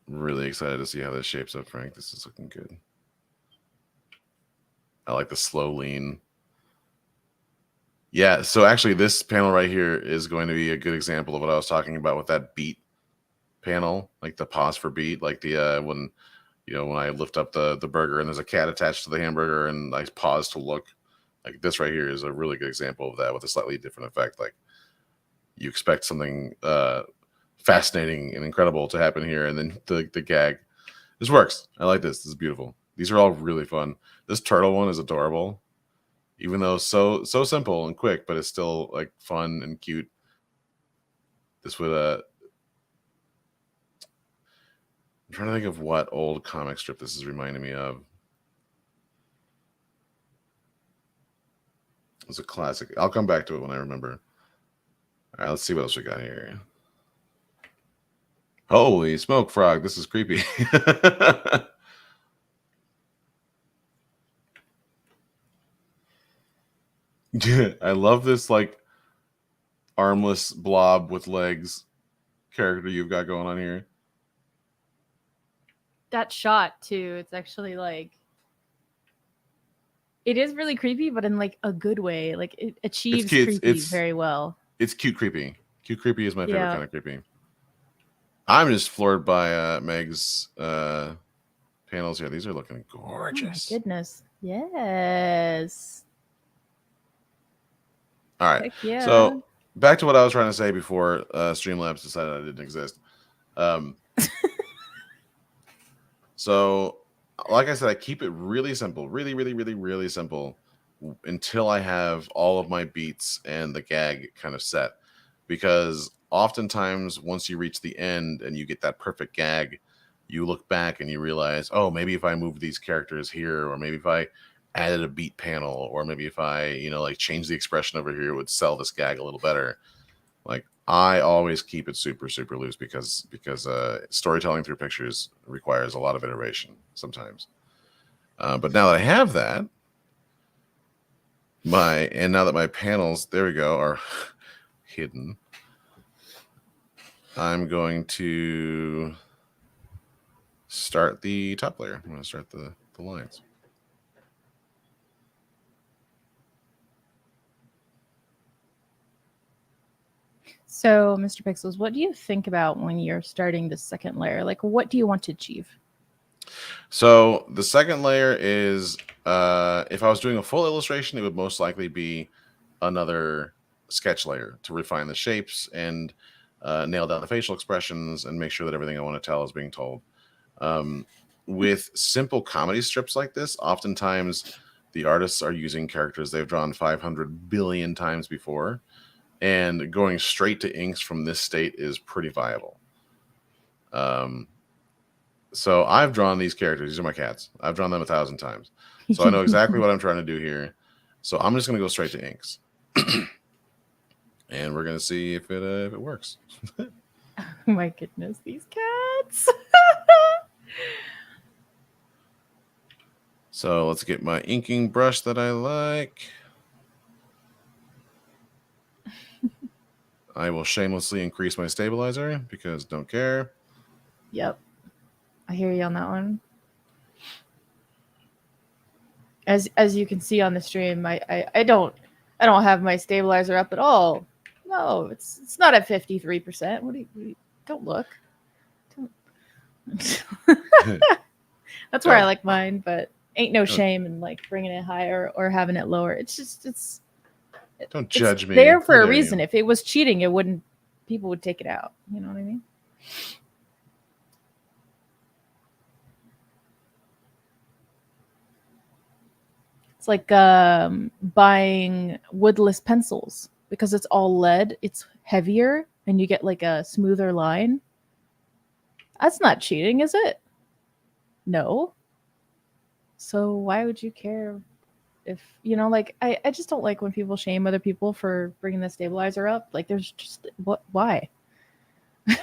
Really excited to see how this shapes up, Frank. This is looking good. I like the slow lean. Yeah, so actually this panel right here is going to be a good example of what I was talking about with that beat panel, like the pause for beat, like the when I lift up the burger and there's a cat attached to the hamburger and I pause to look. Like this right here is a really good example of that with a slightly different effect. Like you expect something fascinating and incredible to happen here, and then the gag. This works. I like this. This is beautiful. These are all really fun. This turtle one is adorable, even though so simple and quick, but it's still like fun and cute. This would I'm trying to think of what old comic strip this is reminding me of. It's a classic. I'll come back to it when I remember. All right, let's see what else we got here. Holy smoke, frog! This is creepy. I love this like armless blob with legs character you've got going on here. That shot too, it's actually like it is really creepy, but in like a good way. Like it achieves creepy very well. It's cute creepy. Cute creepy is my favorite kind of creepy. I'm just floored by Meg's panels here. These are looking gorgeous. Oh my goodness. Yes. All right. Yeah. So back to what I was trying to say before Streamlabs decided I didn't exist. So like I said, I keep it really simple, really, really, really, really simple until I have all of my beats and the gag kind of set. Because oftentimes once you reach the end and you get that perfect gag, you look back and you realize, oh, maybe if I move these characters here, or maybe if I added a beat panel, or maybe if I, like change the expression over here, it would sell this gag a little better. Like I always keep it super, super loose because storytelling through pictures requires a lot of iteration sometimes. But now that I have that, now that my panels, there we go, are hidden, I'm going to start the top layer. I'm going to start the lines. So, Mr. Pixels, what do you think about when you're starting the second layer? Like, what do you want to achieve? So the second layer is, if I was doing a full illustration, it would most likely be another sketch layer to refine the shapes and nail down the facial expressions and make sure that everything I want to tell is being told. With simple comedy strips like this, oftentimes the artists are using characters they've drawn 500 billion times before, and going straight to inks from this state is pretty viable. So I've drawn these characters. These are my cats. I've drawn them 1,000 times. So I know exactly what I'm trying to do here. So I'm just going to go straight to inks. And we're going to see if it works. Oh my goodness, these cats. So let's get my inking brush that I like. I will shamelessly increase my stabilizer because don't care. Yep. I hear you on that one. As you can see on the stream, I don't have my stabilizer up at all. No, it's not at 53%. What do you don't look. That's where I like mine, but ain't no shame in like bringing it higher or having it lower. It's don't judge me. There for a reason. If it was cheating, people would take it out. You know what I mean? It's like buying woodless pencils because it's all lead. It's heavier and you get like a smoother line. That's not cheating, is it? No. So why would you care if, like, I just don't like when people shame other people for bringing the stabilizer up. Like there's just, why?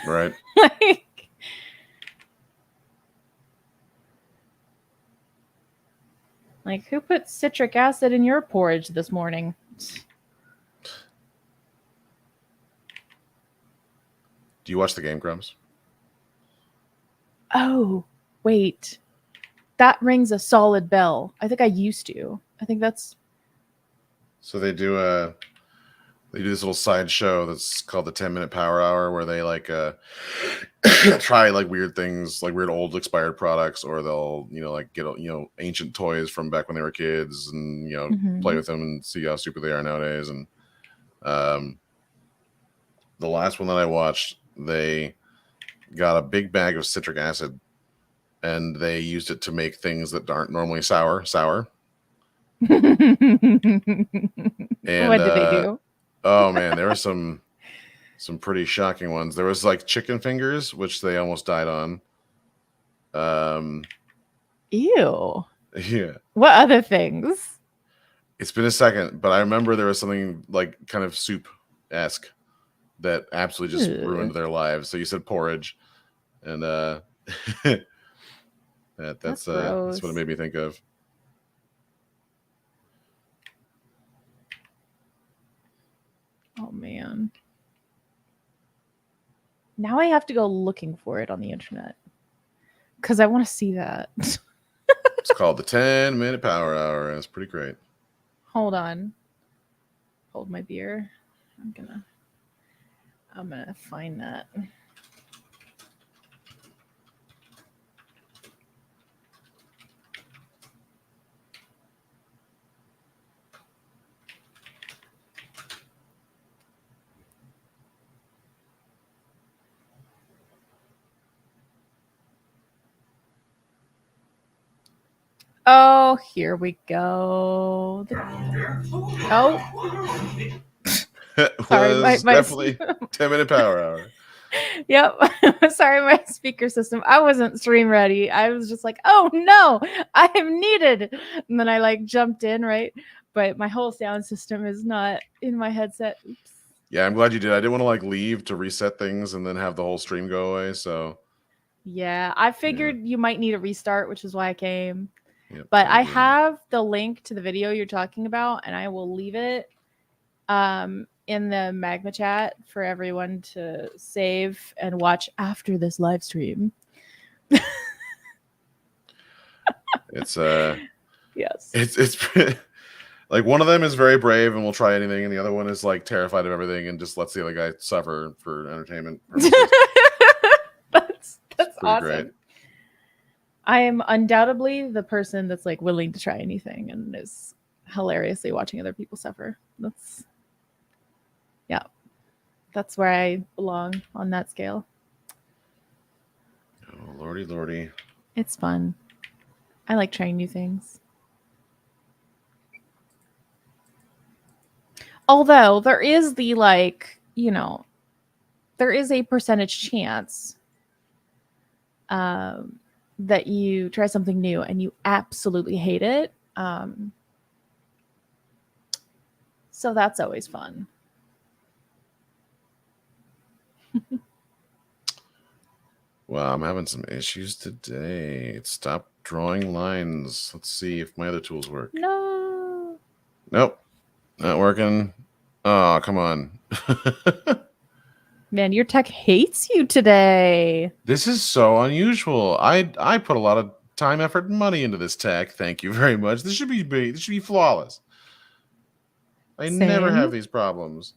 Right. Like, Like, who put citric acid in your porridge this morning? Do you watch the Game Grumps? Oh, wait. That rings a solid bell. I think I used to. I think that's. So they do this little side show that's called the 10-minute Power Hour, where they like try like weird things, like weird old expired products, or they'll like get ancient toys from back when they were kids, and play with them and see how stupid they are nowadays. And the last one that I watched, they got a big bag of citric acid, and they used it to make things that aren't normally sour. And what did they do? oh man, there were some pretty shocking ones. There was like chicken fingers, which they almost died on. Ew. Yeah. What other things? It's been a second, but I remember there was something like kind of soup-esque that absolutely just ruined their lives. So you said porridge, and that's what it made me think of. Oh man. Now I have to go looking for it on the internet because I want to see that. It's called the 10-minute Power Hour, and it's pretty great. Hold on. Hold my beer. I'm gonna find that. Oh, here we go. Oh. Sorry, was definitely 10-minute Power Hour. Yep. Sorry, my speaker system. I wasn't stream ready. I was just like, oh no, I am needed. And then I like jumped in, right? But my whole sound system is not in my headset. Oops. Yeah, I'm glad you did. I didn't want to like leave to reset things and then have the whole stream go away. So yeah, I figured you might need a restart, which is why I came. Yep, but I have the link to the video you're talking about, and I will leave it in the Magma chat for everyone to save and watch after this live stream. It's yes. It's like one of them is very brave and will try anything, and the other one is like terrified of everything and just lets the other guy suffer for entertainment purposes. That's awesome. Great. I am undoubtedly the person that's like willing to try anything and is hilariously watching other people suffer. That's where I belong on that scale. Oh, lordy. It's fun. I like trying new things. Although there is the there is a percentage chance that you try something new and you absolutely hate it. So that's always fun. Well, I'm having some issues today. It stopped drawing lines. Let's see if my other tools work. No. Nope. Not working. Oh, come on. Man, your tech hates you today. This is so unusual. I put a lot of time, effort, and money into this tech. Thank you very much. This should be flawless. I never have these problems.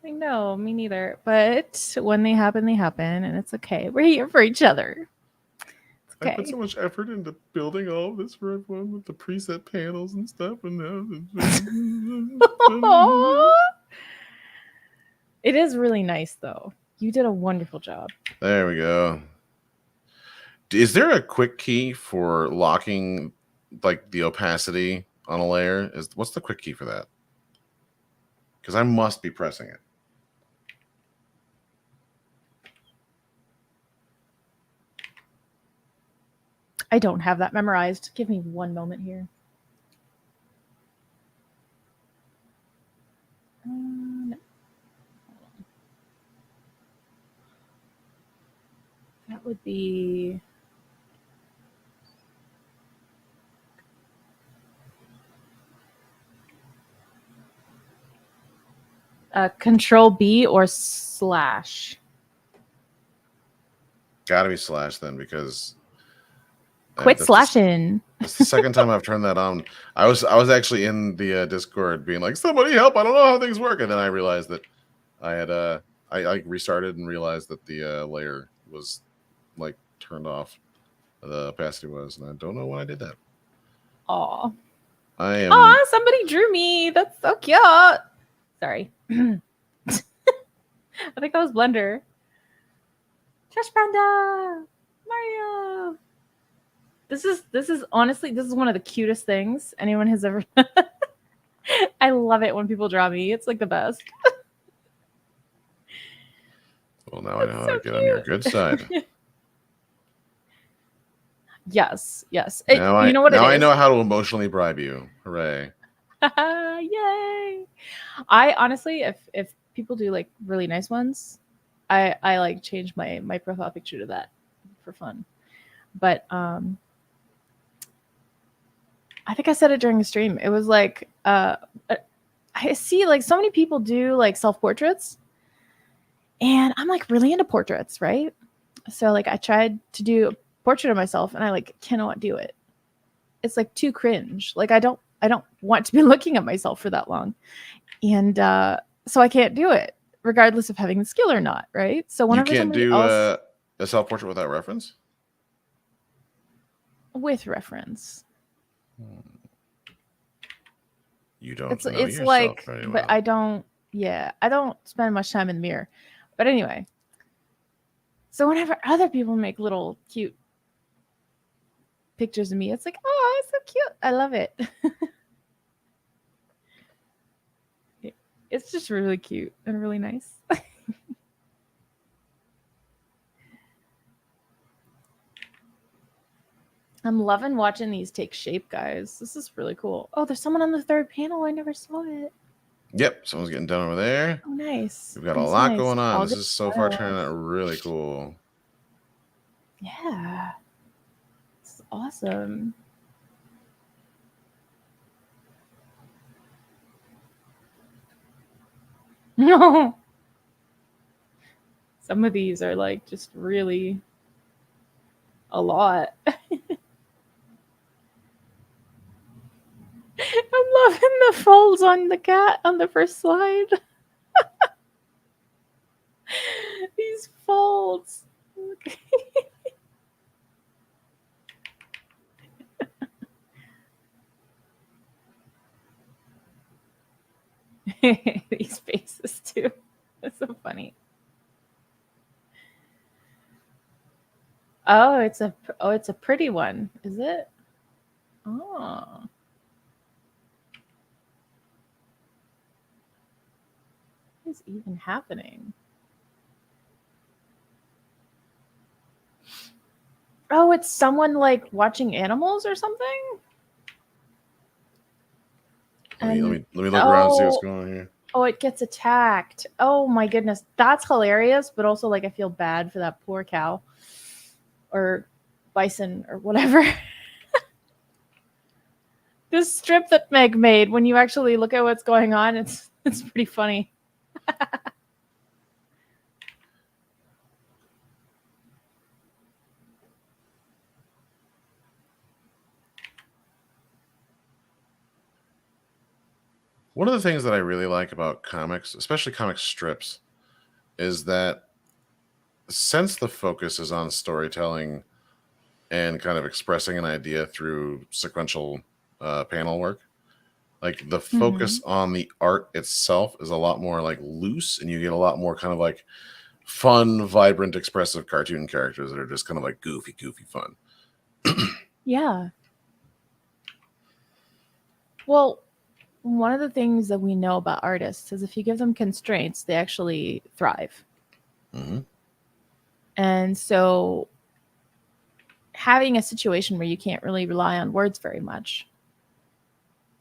I know, me neither. But when they happen, and it's okay. We're here for each other. It's okay. I put so much effort into building all of this for everyone with the preset panels and stuff, and now it is really nice, though. You did a wonderful job. There we go. Is there a quick key for locking like the opacity on a layer? What's the quick key for that? Because I must be pressing it. I don't have that memorized. Give me one moment here. No. That would be... Control B or slash? Gotta be slash then, because Quit slashing. That's the second time I've turned that on. I was actually in the Discord being like, somebody help, I don't know how things work. And then I realized that I had I restarted and realized that the layer was like turned off. The opacity was, and I don't know when I did that. Aw. I am. Aw, somebody drew me. That's so cute. Sorry. I think that was Blender. Trash Panda. Mario. This is honestly, this is one of the cutest things anyone has ever done. I love it when people draw me. It's like the best. Well, now I know how to get on your good side. Yes. Now you know what I know how to emotionally bribe you. Hooray. Yay. I honestly, if people do like really nice ones, I like change my profile picture to that for fun. But I think I said it during the stream. It was like I see like so many people do like self-portraits, and I'm like really into portraits, right? So like I tried to do a portrait of myself, and I like cannot do it. It's like too cringe. Like I don't want to be looking at myself for that long, and so I can't do it, regardless of having the skill or not, right? So whenever you can't somebody do else a self-portrait without reference? with reference. You don't It's know yourself like, very well. but I don't spend much time in the mirror. But anyway, so whenever other people make little cute pictures of me, it's like, oh, it's so cute. I love it. It's just really cute and really nice. I'm loving watching these take shape, guys. This is really cool. Oh, there's someone on the third panel. I never saw it. Yep, someone's getting done over there. Oh, nice. We've got a lot going on. This is so far turning out really cool. Yeah. This is awesome. No. Some of these are like just really a lot. I'm loving the folds on the cat on the first slide. These folds. These faces too. That's so funny. Oh, it's a pretty one, is it? Oh. What is even happening? Oh, it's someone like watching animals or something? Let me look around and see what's going on here. Oh, it gets attacked. Oh my goodness. That's hilarious, but also like I feel bad for that poor cow or bison or whatever. This strip that Meg made, when you actually look at what's going on, it's pretty funny. One of the things that I really like about comics, especially comic strips, is that since the focus is on storytelling and kind of expressing an idea through sequential panel work, like the focus on the art itself is a lot more like loose, and you get a lot more kind of like fun, vibrant, expressive cartoon characters that are just kind of like goofy fun. Yeah. Well, one of the things that we know about artists is if you give them constraints, they actually thrive. Mm-hmm. And so having a situation where you can't really rely on words very much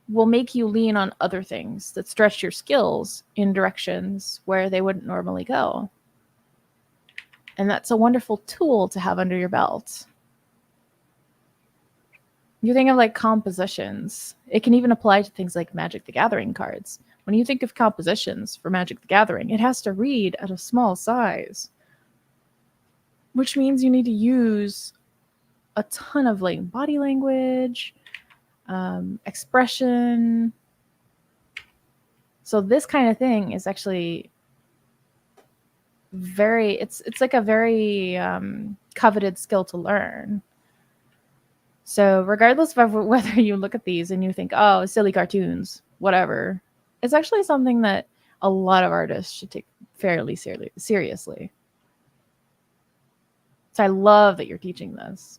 will make you lean on other things that stretch your skills in directions where they wouldn't normally go. And that's a wonderful tool to have under your belt. You think of like compositions. It can even apply to things like Magic the Gathering cards. when you think of compositions for Magic the Gathering, it has to read at a small size, which means you need to use a ton of like body language, expression. So this kind of thing is actually it's like a very coveted skill to learn. So regardless of whether you look at these and you think, oh, silly cartoons, whatever, it's actually something that a lot of artists should take fairly seriously. So I love that you're teaching this.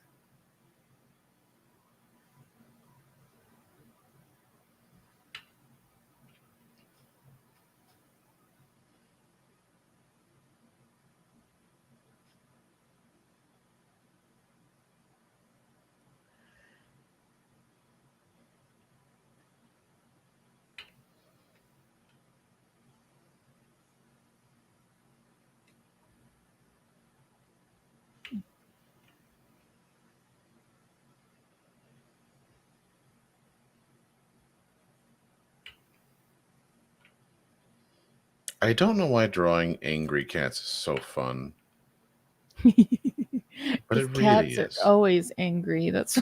I don't know why drawing angry cats is so fun, but it really Cats is. are always angry. That's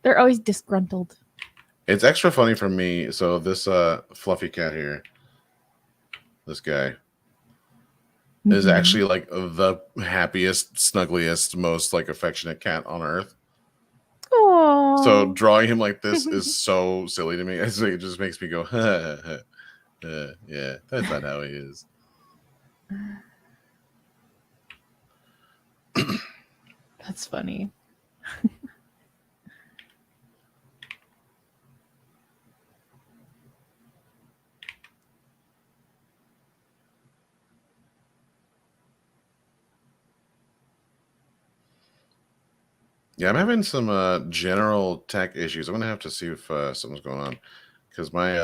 they're always disgruntled. It's extra funny for me. So this fluffy cat here, this guy, is actually like the happiest, snuggliest, most like affectionate cat on earth. Aww. So drawing him like this is so silly to me. It just makes me go, yeah, that's not how he is. That's funny. Yeah, I'm having some general tech issues. I'm gonna have to see if something's going on because my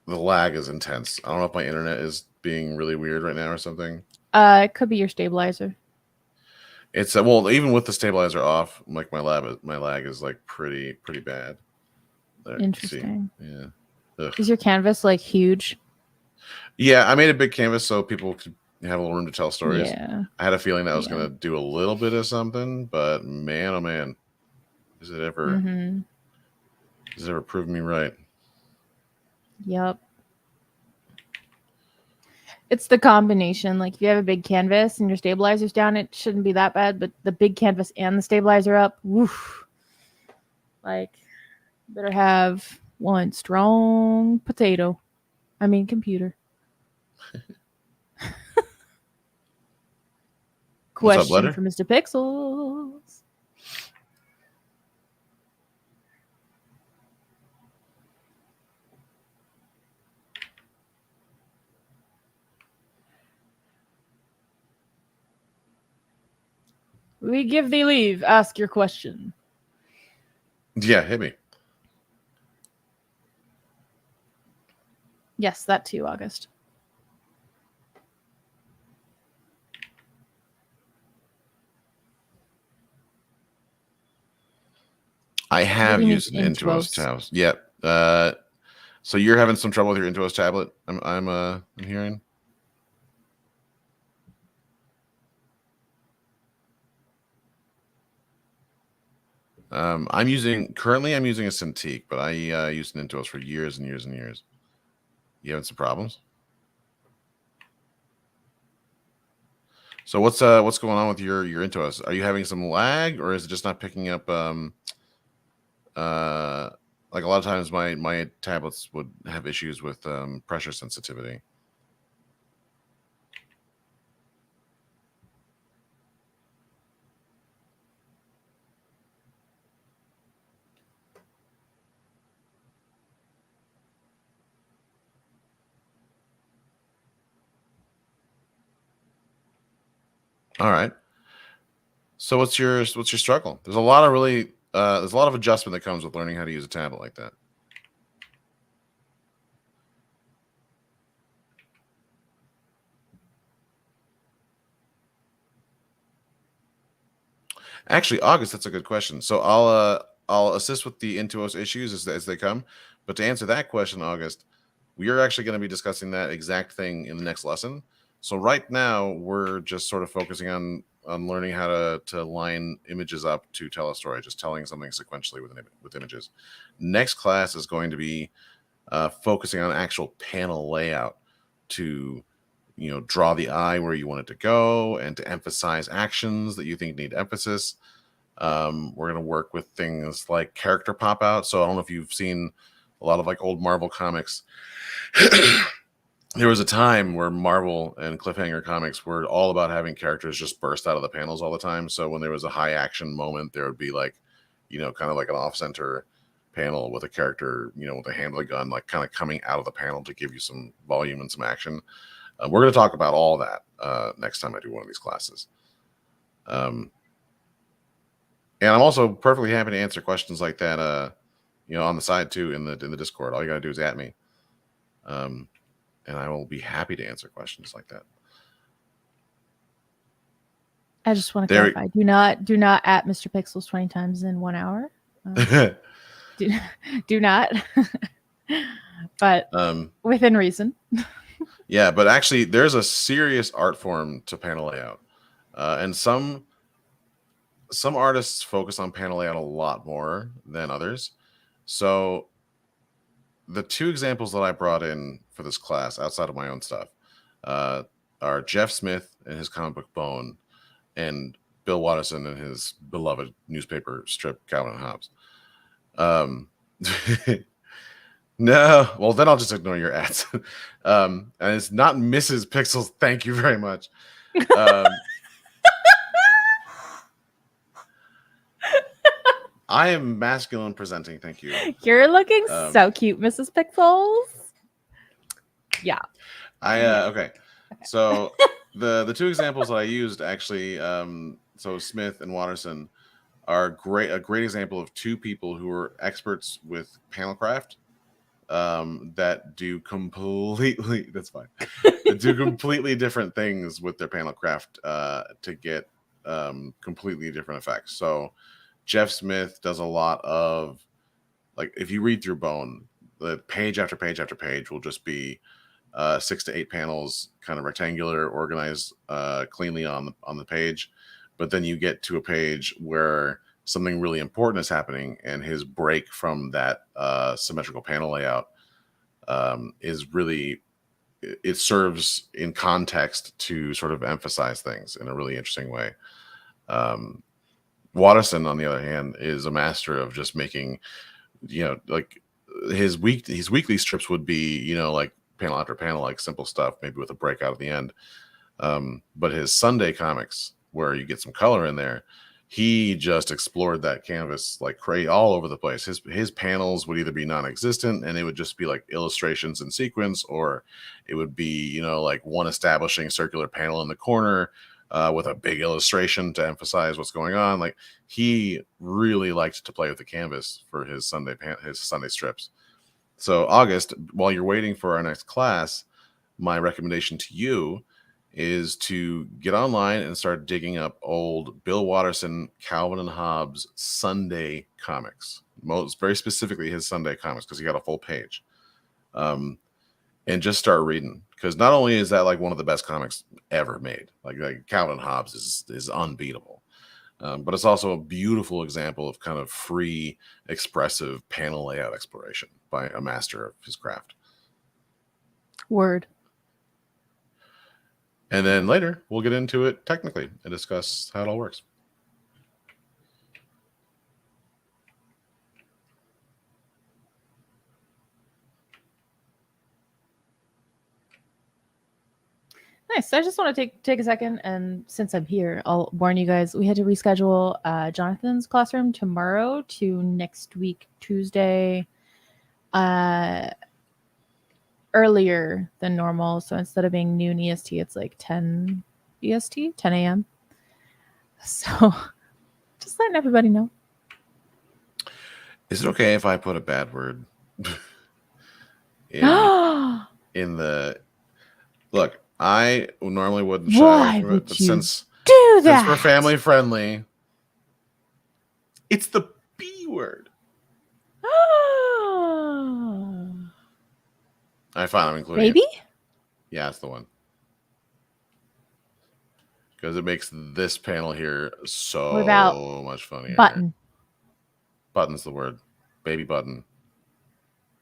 the lag is intense. I don't know if my internet is being really weird right now or something. It could be your stabilizer. It's well, even with the stabilizer off, like my lag is like pretty bad. There, Interesting. see? Yeah. Ugh. Is your canvas like huge? Yeah, I made a big canvas so people could have a little room to tell stories. Yeah. I had a feeling that was gonna do a little bit of something, but man, oh man, does it ever prove me right? Yep. It's the combination. Like if you have a big canvas and your stabilizer's down, it shouldn't be that bad. But the big canvas and the stabilizer up, woof. Like, better have one strong potato. I mean, computer. Question What's up, for Mr. Pixels. We give thee leave. Ask your question. Yeah, hit me. Yes, that too, August. I have Really used an needs Intuos Intuos. tablet. Yep. So you're having some trouble with your Intuos tablet. I'm hearing. I'm using a Cintiq, but I used an Intuos for years and years and years. You having some problems? So what's going on with your Intuos? Are you having some lag, or is it just not picking up? Like a lot of times my tablets would have issues with pressure sensitivity. All right. So what's your struggle? There's a lot of adjustment that comes with learning how to use a tablet like that. Actually, August, that's a good question. So I'll assist with the Intuos issues as they come. But to answer that question, August, we are actually going to be discussing that exact thing in the next lesson. So right now we're just sort of focusing on learning how to line images up to tell a story, just telling something sequentially with images. Next class is going to be focusing on actual panel layout to draw the eye where you want it to go and to emphasize actions that you think need emphasis. We're going to work with things like character pop out. So I don't know if you've seen a lot of like old Marvel comics. There was a time where Marvel and cliffhanger comics were all about having characters just burst out of the panels all the time. So when there was a high action moment, there would be like, kind of like an off center panel with a character, with a hand of a gun, like kind of coming out of the panel to give you some volume and some action. We're going to talk about all that next time I do one of these classes. And I'm also perfectly happy to answer questions like that, on the side too in the Discord. All you got to do is at me. And I will be happy to answer questions like that. I just want to clarify. Do not at Mr.Pixels 20 times in 1 hour. Do not. But within reason. Yeah, but actually there's a serious art form to panel layout. And some artists focus on panel layout a lot more than others. So the two examples that I brought in for this class outside of my own stuff are Jeff Smith and his comic book Bone and Bill Watterson and his beloved newspaper strip Calvin and Hobbes. No, well then I'll just ignore your ads. And it's not Mrs. Pixels. Thank you very much. I am masculine presenting. Thank you. You're looking so cute, Mrs. Pixels. Yeah. Okay. So the two examples that I used actually, so Smith and Watterson are a great example of two people who are experts with panel craft that do completely completely different things with their panel craft to get completely different effects. So Jeff Smith does a lot of, like, if you read through Bone, the page after page after page will just be 6 to 8 panels, kind of rectangular, organized cleanly on the page. But then you get to a page where something really important is happening, and his break from that symmetrical panel layout is really, it serves in context to sort of emphasize things in a really interesting way. Watterson, on the other hand, is a master of just making, like his weekly strips would be, like panel after panel, like simple stuff, maybe with a breakout at the end. But his Sunday comics, where you get some color in there, he just explored that canvas like crazy all over the place. His panels would either be non-existent and it would just be like illustrations in sequence, or it would be, like one establishing circular panel in the corner with a big illustration to emphasize what's going on. Like, he really liked to play with the canvas for his Sunday strips. So August, while you're waiting for our next class, my recommendation to you is to get online and start digging up old Bill Watterson, Calvin and Hobbes Sunday comics. Very specifically his Sunday comics, because he got a full page. And just start reading, because not only is that like one of the best comics ever made, like Calvin and Hobbes is unbeatable, but it's also a beautiful example of kind of free, expressive panel layout exploration by a master of his craft. Word. And then later, we'll get into it technically and discuss how it all works. Nice. So I just want to take a second, and since I'm here, I'll warn you guys, we had to reschedule Jonathan's classroom tomorrow to next week, Tuesday, earlier than normal. So instead of being noon EST, it's like 10 EST, 10 a.m. So just letting everybody know. Is it okay if I put a bad word in the... Look, I normally wouldn't shy away from it, but since we're family friendly, it's the B word. I find I'm including Baby? it. Yeah, that's the one. Because it makes this panel here so What about much funnier. button? Button's the word. Baby button.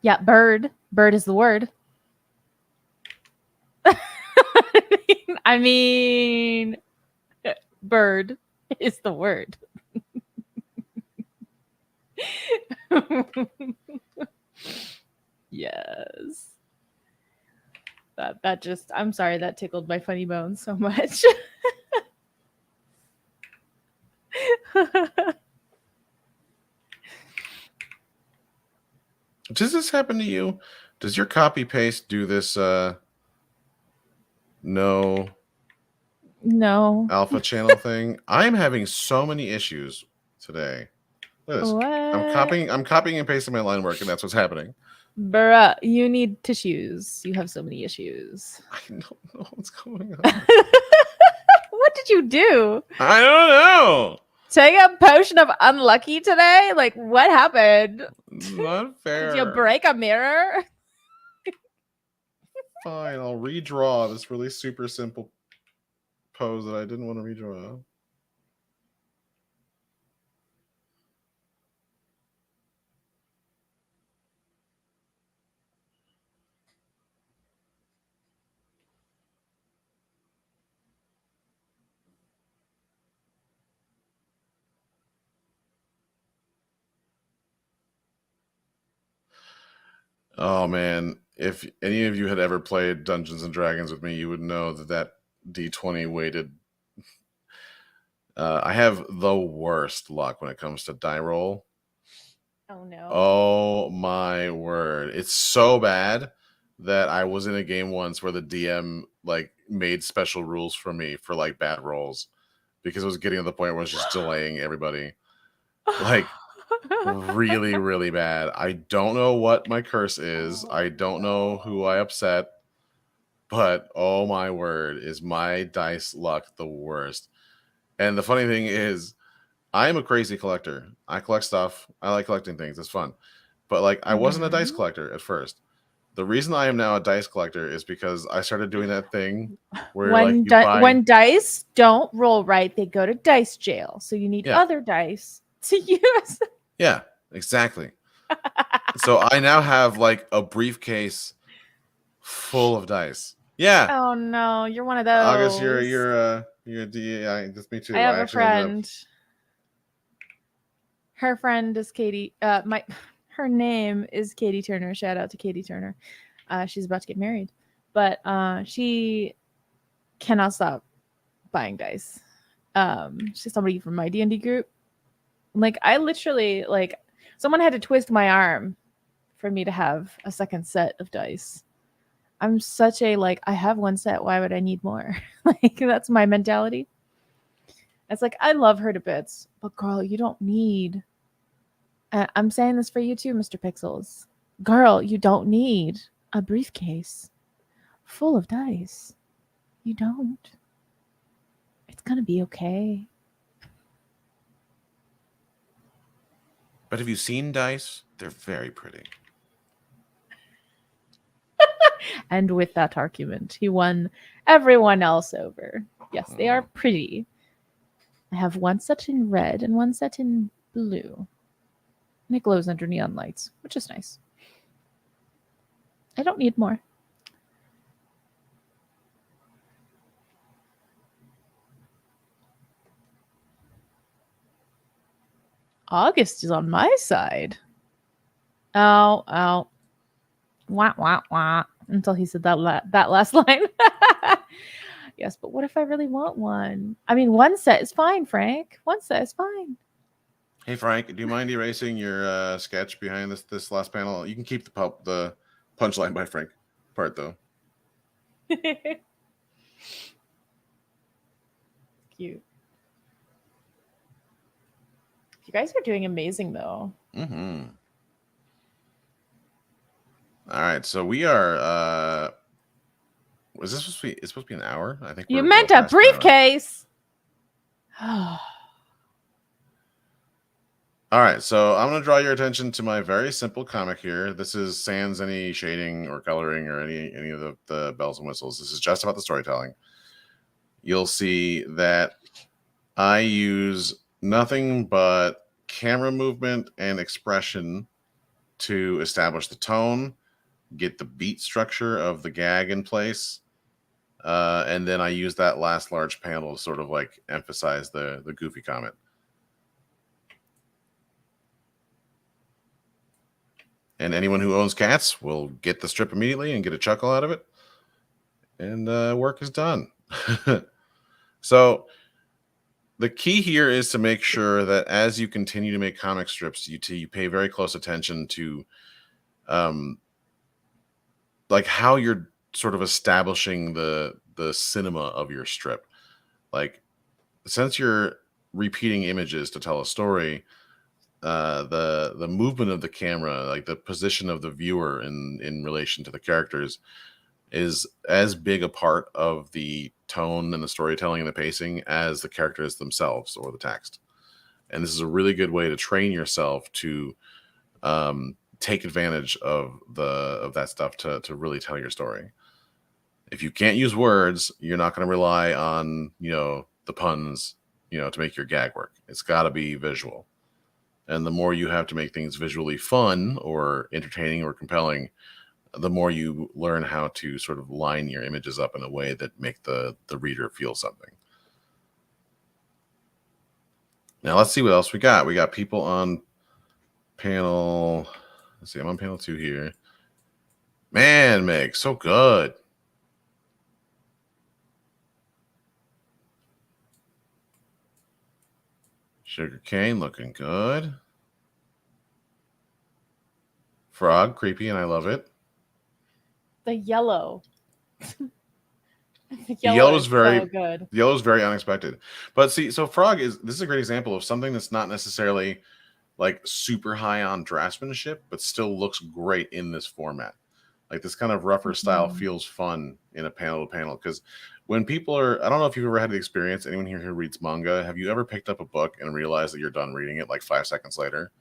Yeah, bird. Bird is the word. I mean, bird is the word. Yes. That just, I'm sorry, that tickled my funny bones so much. Does this happen to you? Does your copy paste do this no alpha channel thing? I'm having so many issues today. Look at this. What? I'm copying and pasting my line work, and that's what's happening. Bruh, you need tissues. You have so many issues. I don't know what's going on. What did you do? I don't know. Take a potion of unlucky today? Like, what happened? It's not fair. Did you break a mirror? Fine, I'll redraw this really super simple pose that I didn't want to redraw. Oh man, if any of you had ever played Dungeons and Dragons with me, you would know that D20 weighted. I have the worst luck when it comes to die roll. Oh no. Oh my word. It's so bad that I was in a game once where the DM like made special rules for me for like bad rolls because it was getting to the point where it was just delaying everybody. Like really, really bad. I don't know what my curse is. I don't know who I upset, but oh my word, is my dice luck the worst. And the funny thing is, I am a crazy collector. I collect stuff. I like collecting things. It's fun. But like I wasn't a dice collector at first. The reason I am now a dice collector is because I started doing that thing where when dice don't roll right, they go to dice jail. So you need other dice to use. Yeah, exactly. So I now have like a briefcase full of dice. Yeah. Oh no, you're one of those. August, you're a DEI. That's me too. I have a friend. Her friend is Katie. Her name is Katie Turner. Shout out to Katie Turner. She's about to get married, but she cannot stop buying dice. She's somebody from my D&D group. Like I literally like someone had to twist my arm for me to have a second set of dice. I'm such a like I have one set. Why would I need more? Like that's my mentality. It's like I love her to bits, but girl, you don't need. I'm saying this for you too, Mr. Pixels. Girl, you don't need a briefcase full of dice. You don't. It's gonna be okay. But have you seen dice? They're very pretty. And with that argument, he won everyone else over. Yes, they are pretty. I have one set in red and one set in blue. And it glows under neon lights, which is nice. I don't need more. August is on my side. Oh. Wah, wah, wah. Until he said that last line. Yes, but what if I really want one? I mean, one set is fine, Frank. One set is fine. Hey, Frank, do you mind erasing your sketch behind this last panel? You can keep the punchline by Frank part, though. Cute. You guys are doing amazing, though. Mm-hmm. All right, so we are. Was this supposed to be? It's supposed to be an hour. I think you meant a briefcase. All right, so I'm going to draw your attention to my very simple comic here. This is sans any shading or coloring or any of the bells and whistles. This is just about the storytelling. You'll see that I use nothing but camera movement and expression to establish the tone, get the beat structure of the gag in place, and then I use that last large panel to sort of like emphasize the goofy comment. And anyone who owns cats will get the strip immediately and get a chuckle out of it. And work is done. So the key here is to make sure that as you continue to make comic strips, you pay very close attention to like how you're sort of establishing the cinema of your strip. Like, since you're repeating images to tell a story, the movement of the camera, like the position of the viewer in relation to the characters, is as big a part of the tone and the storytelling and the pacing as the characters themselves or the text. And this is a really good way to train yourself to take advantage of that stuff to really tell your story. If you can't use words, you're not going to rely on the puns to make your gag work. It's got to be visual. And the more you have to make things visually fun or entertaining or compelling, the more you learn how to sort of line your images up in a way that make the reader feel something. Now let's see what else we got. We got people on panel. Let's see, I'm on panel 2 here. Man, Meg, so good. Sugar cane looking good. Frog, creepy, and I love it. The yellow. The Yellow is is very so good. Yellow is very unexpected. But see, so Frog this is a great example of something that's not necessarily like super high on draftsmanship, but still looks great in this format. Like, this kind of rougher style feels fun in a panel to panel, because when people are, I don't know if you've ever had the experience, anyone here who reads manga, have you ever picked up a book and realized that you're done reading it like 5 seconds later?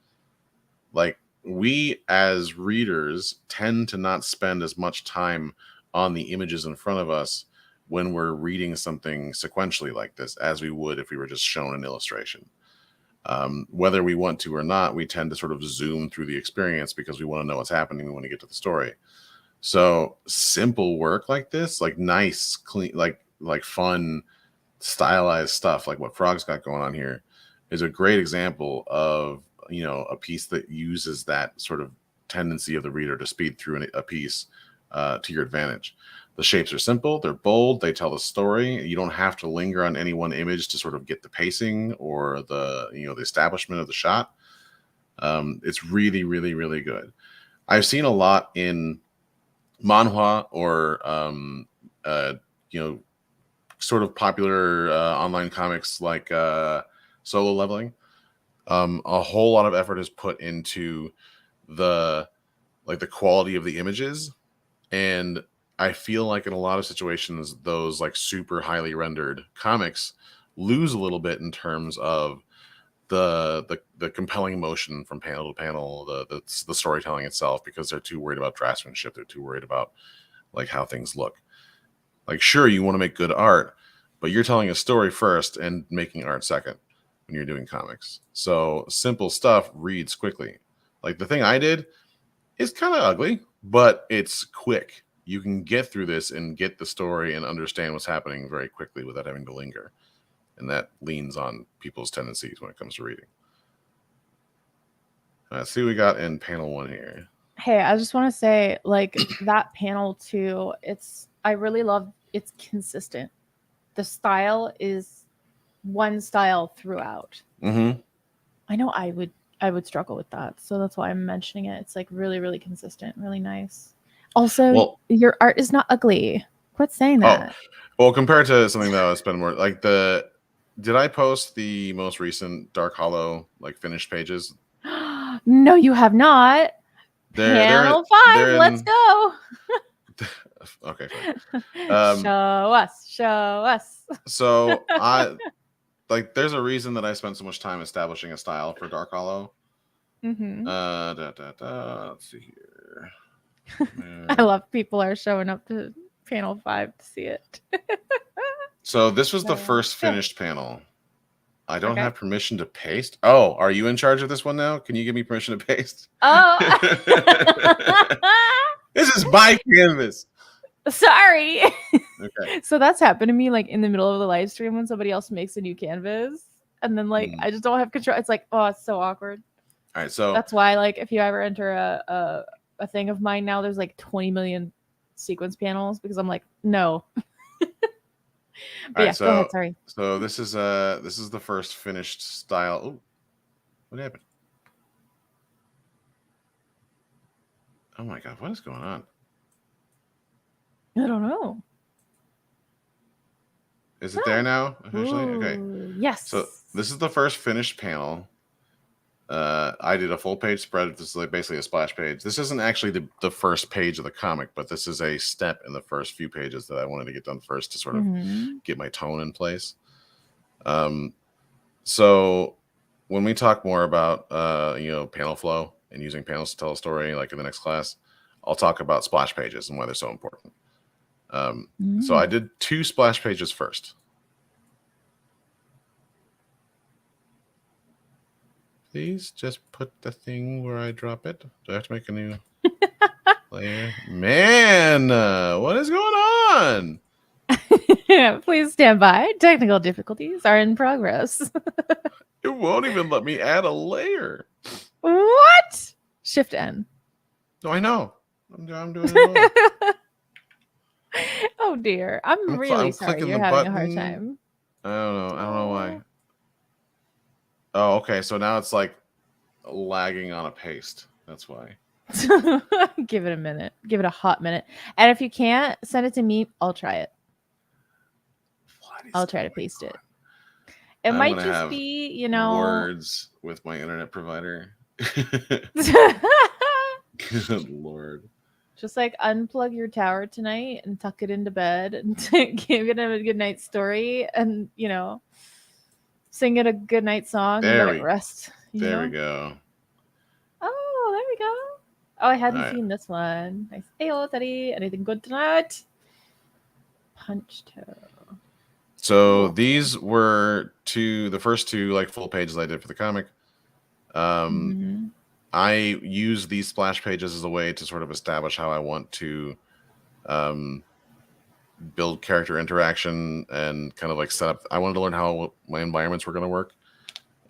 Like, we as readers tend to not spend as much time on the images in front of us when we're reading something sequentially like this as we would if we were just shown an illustration. Whether we want to or not, we tend to sort of zoom through the experience because we want to know what's happening. We want to get to the story. So simple work like this, like nice, clean, like fun, stylized stuff, like what Frog's got going on here, is a great example of a piece that uses that sort of tendency of the reader to speed through a piece to your advantage. The shapes are simple, they're bold, they tell the story. You don't have to linger on any one image to sort of get the pacing or the the establishment of the shot. It's really, really, really good. I've seen a lot in manhwa or sort of popular online comics like Solo Leveling. A whole lot of effort is put into the quality of the images, and I feel like in a lot of situations those like super highly rendered comics lose a little bit in terms of the compelling emotion from panel to panel, the storytelling itself, because they're too worried about draftsmanship. They're too worried about like how things look. Like, sure, you want to make good art, but you're telling a story first and making art second when you're doing comics. So simple stuff reads quickly. Like, the thing I did is kind of ugly, but it's quick. You can get through this and get the story and understand what's happening very quickly without having to linger. And that leans on people's tendencies when it comes to reading. Let's see what we got in panel 1 here. Hey, I just want to say, like, that panel too, I really love it's consistent. The style is one style throughout. Mm-hmm. I know I would struggle with that, so that's why I'm mentioning it. It's like really, really consistent, really nice. Also, your art is not ugly. Quit saying that. Oh, well, compared to something that I spend more like did I post the most recent Dark Hollow like finished pages? No, you have not. Panel 5, let's go. Okay, fine. Show us. So there's a reason that I spent so much time establishing a style for Dark Hollow. Mm-hmm. Let's see here. I love people are showing up to panel 5 to see it. So this was the first Yeah. finished panel. I don't Okay. have permission to paste. Oh, are you in charge of this one now? Can you give me permission to paste? Oh, This is my canvas. sorry. Okay. So that's happened to me like in the middle of the live stream when somebody else makes a new canvas, and then like I just don't have control. It's like, oh, it's so awkward. All right, so That's why, like, if you ever enter a thing of mine now, there's like 20 million sequence panels because I'm like, no. But yeah, go ahead. Sorry. So this is the first finished style. Oh, what happened? Oh my god, what is going on? I don't know. Is it there now officially? Ooh, Okay. yes. So this is the first finished panel. I did a full page spread. This is like basically a splash page. This isn't actually the first page of the comic, but this is a step in the first few pages that I wanted to get done first to sort of get my tone in place. So when we talk more about panel flow and using panels to tell a story, like in the next class, I'll talk about splash pages and why they're so important. So I did 2 splash pages first. Please just put the thing where I drop it. Do I have to make a new layer? Man, what is going on? Please stand by. Technical difficulties are in progress. It won't even let me add a layer. What? Shift N. No, I know. I'm doing it all. Oh dear. I'm really sorry you're having a hard time. I don't know why. Oh, okay. So now it's like lagging on a paste. That's why. Give it a minute. Give it a hot minute. And if you can't, send it to me. I'll try it. I'll try to paste it. It might just be, words with my internet provider. Good Lord. Just like unplug your tower tonight and tuck it into bed and give it a good night story and, sing it a good night song and let it rest. There we go. Oh, there we go. Oh, I hadn't seen this one. Nice. Hey, Teddy. Anything good tonight? Punch toe. So these were the first 2 like full pages I did for the comic. I use these splash pages as a way to sort of establish how I want to build character interaction and kind of like set up. I wanted to learn how my environments were going to work.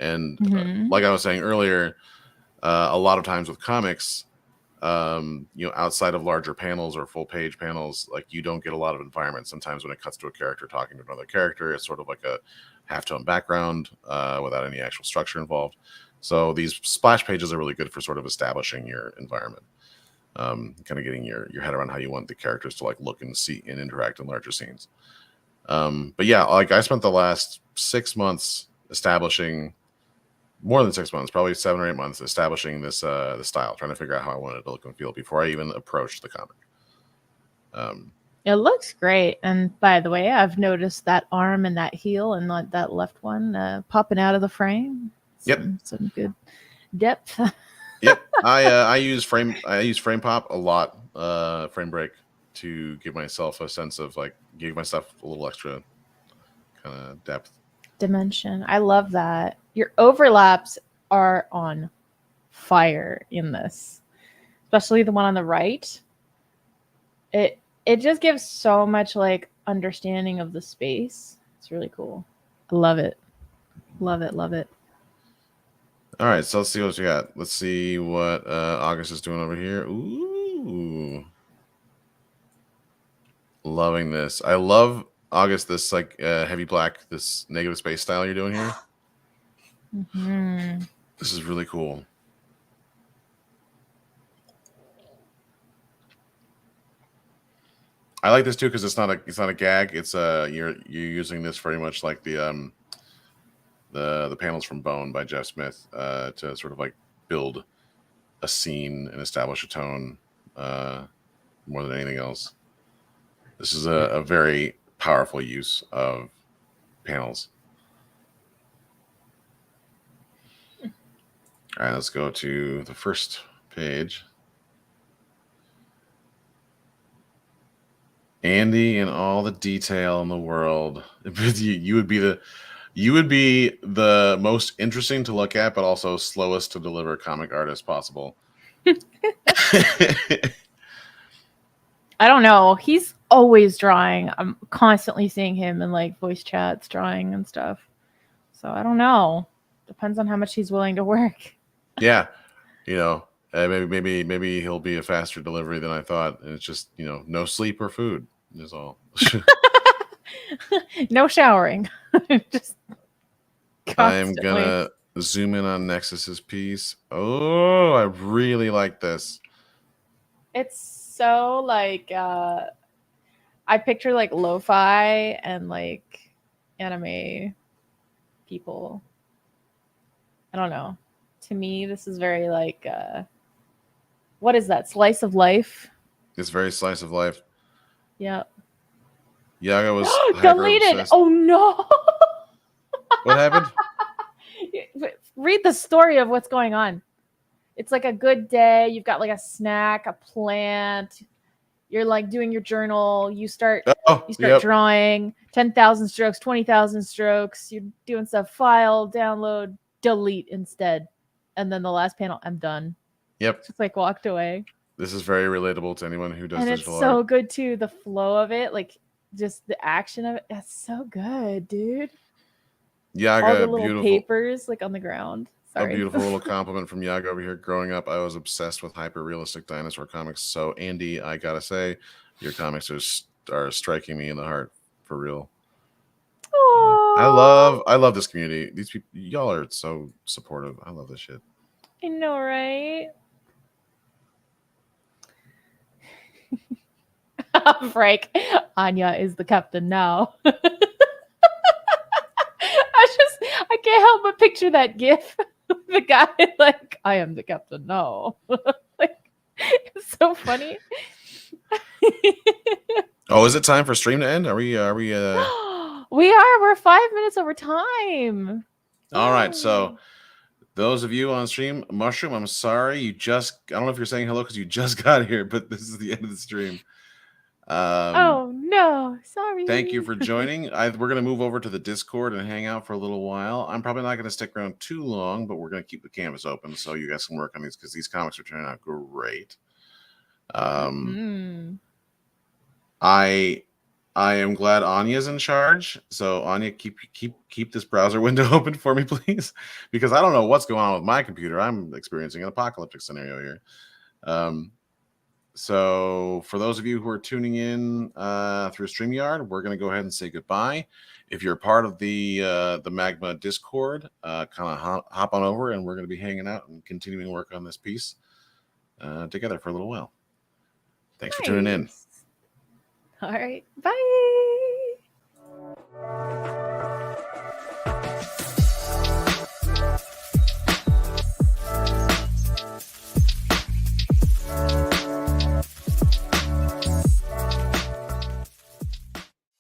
And like I was saying earlier, a lot of times with comics, outside of larger panels or full page panels, like you don't get a lot of environment. Sometimes when it cuts to a character talking to another character, it's sort of like a halftone background without any actual structure involved. So these splash pages are really good for sort of establishing your environment, kind of getting your head around how you want the characters to like look and see and interact in larger scenes. But yeah, like I spent the last 6 months establishing, more than 6 months, probably 7 or 8 months, establishing this the style, trying to figure out how I wanted it to look and feel before I even approached the comic. It looks great. And by the way, I've noticed that arm and that heel and that left one popping out of the frame. Some good depth. Yep. I use frame pop a lot, frame break, to give myself a sense of like give myself a little extra kind of depth. Dimension. I love that. Your overlaps are on fire in this, especially the one on the right. It just gives so much like understanding of the space. It's really cool. I love it. Love it. Love it. All right, so let's see what we got. Let's see what August is doing over here. Ooh, loving this. I love August. This like heavy black, this negative space style you're doing here. This is really cool. I like this too because it's not a gag. It's you're using this very much like the panels from Bone by Jeff Smith to sort of like build a scene and establish a tone more than anything else. This is a very powerful use of panels. All right, let's go to the first page. Andy and all the detail in the world. You would be the most interesting to look at, but also slowest to deliver comic art as possible. I don't know. He's always drawing. I'm constantly seeing him in like voice chats, drawing and stuff. So I don't know. Depends on how much he's willing to work. Yeah, you know, maybe he'll be a faster delivery than I thought, and it's just no sleep or food is all. No showering. Just I am constantly. gonna zoom in on Nexus's piece. Oh, I really like this. It's so like I picture like lo-fi and like anime people. I don't know. To me, this is very like what is that? Slice of life? It's very slice of life. Yep. Yaga was hyper Deleted. obsessed. Oh no. What happened? Read the story of what's going on. It's like a good day. You've got like a snack, a plant. You're like doing your journal. You start Yep. drawing 10,000 strokes, 20,000 strokes. You're doing stuff. File, download, delete instead. And then the last panel, I'm done. Yep. Just like walked away. This is very relatable to anyone who does and digital it's so art. good too. The flow of it, like just the action of it. That's so good, dude. Yaga, all the little beautiful papers like on the ground. Sorry. A beautiful little compliment from Yaga over here. Growing up, I was obsessed with hyper-realistic dinosaur comics. So, Andy, I gotta say, your comics are striking me in the heart for real. I love this community. These people, y'all are so supportive. I love this shit. I know, right? Frank, Anya is the captain now. I can't help but picture that gif. The guy like, I am the captain now. Like, it's so funny. Oh, is it time for stream to end? We are. We're 5 minutes over time. All right, so those of you on stream, Mushroom, I'm sorry. I don't know if you're saying hello because you just got here, but this is the end of the stream. Oh, no. Sorry. Thank you for joining. We're going to move over to the Discord and hang out for a little while. I'm probably not going to stick around too long, but we're going to keep the canvas open so you guys can work on these because these comics are turning out great. I am glad Anya's in charge. So Anya, keep this browser window open for me, please, because I don't know what's going on with my computer. I'm experiencing an apocalyptic scenario here. So for those of you who are tuning in through StreamYard, we're going to go ahead and say goodbye. If you're part of the Magma Discord, kind of hop on over, and we're going to be hanging out and continuing to work on this piece together for a little while. Thanks for tuning in. All right. Bye.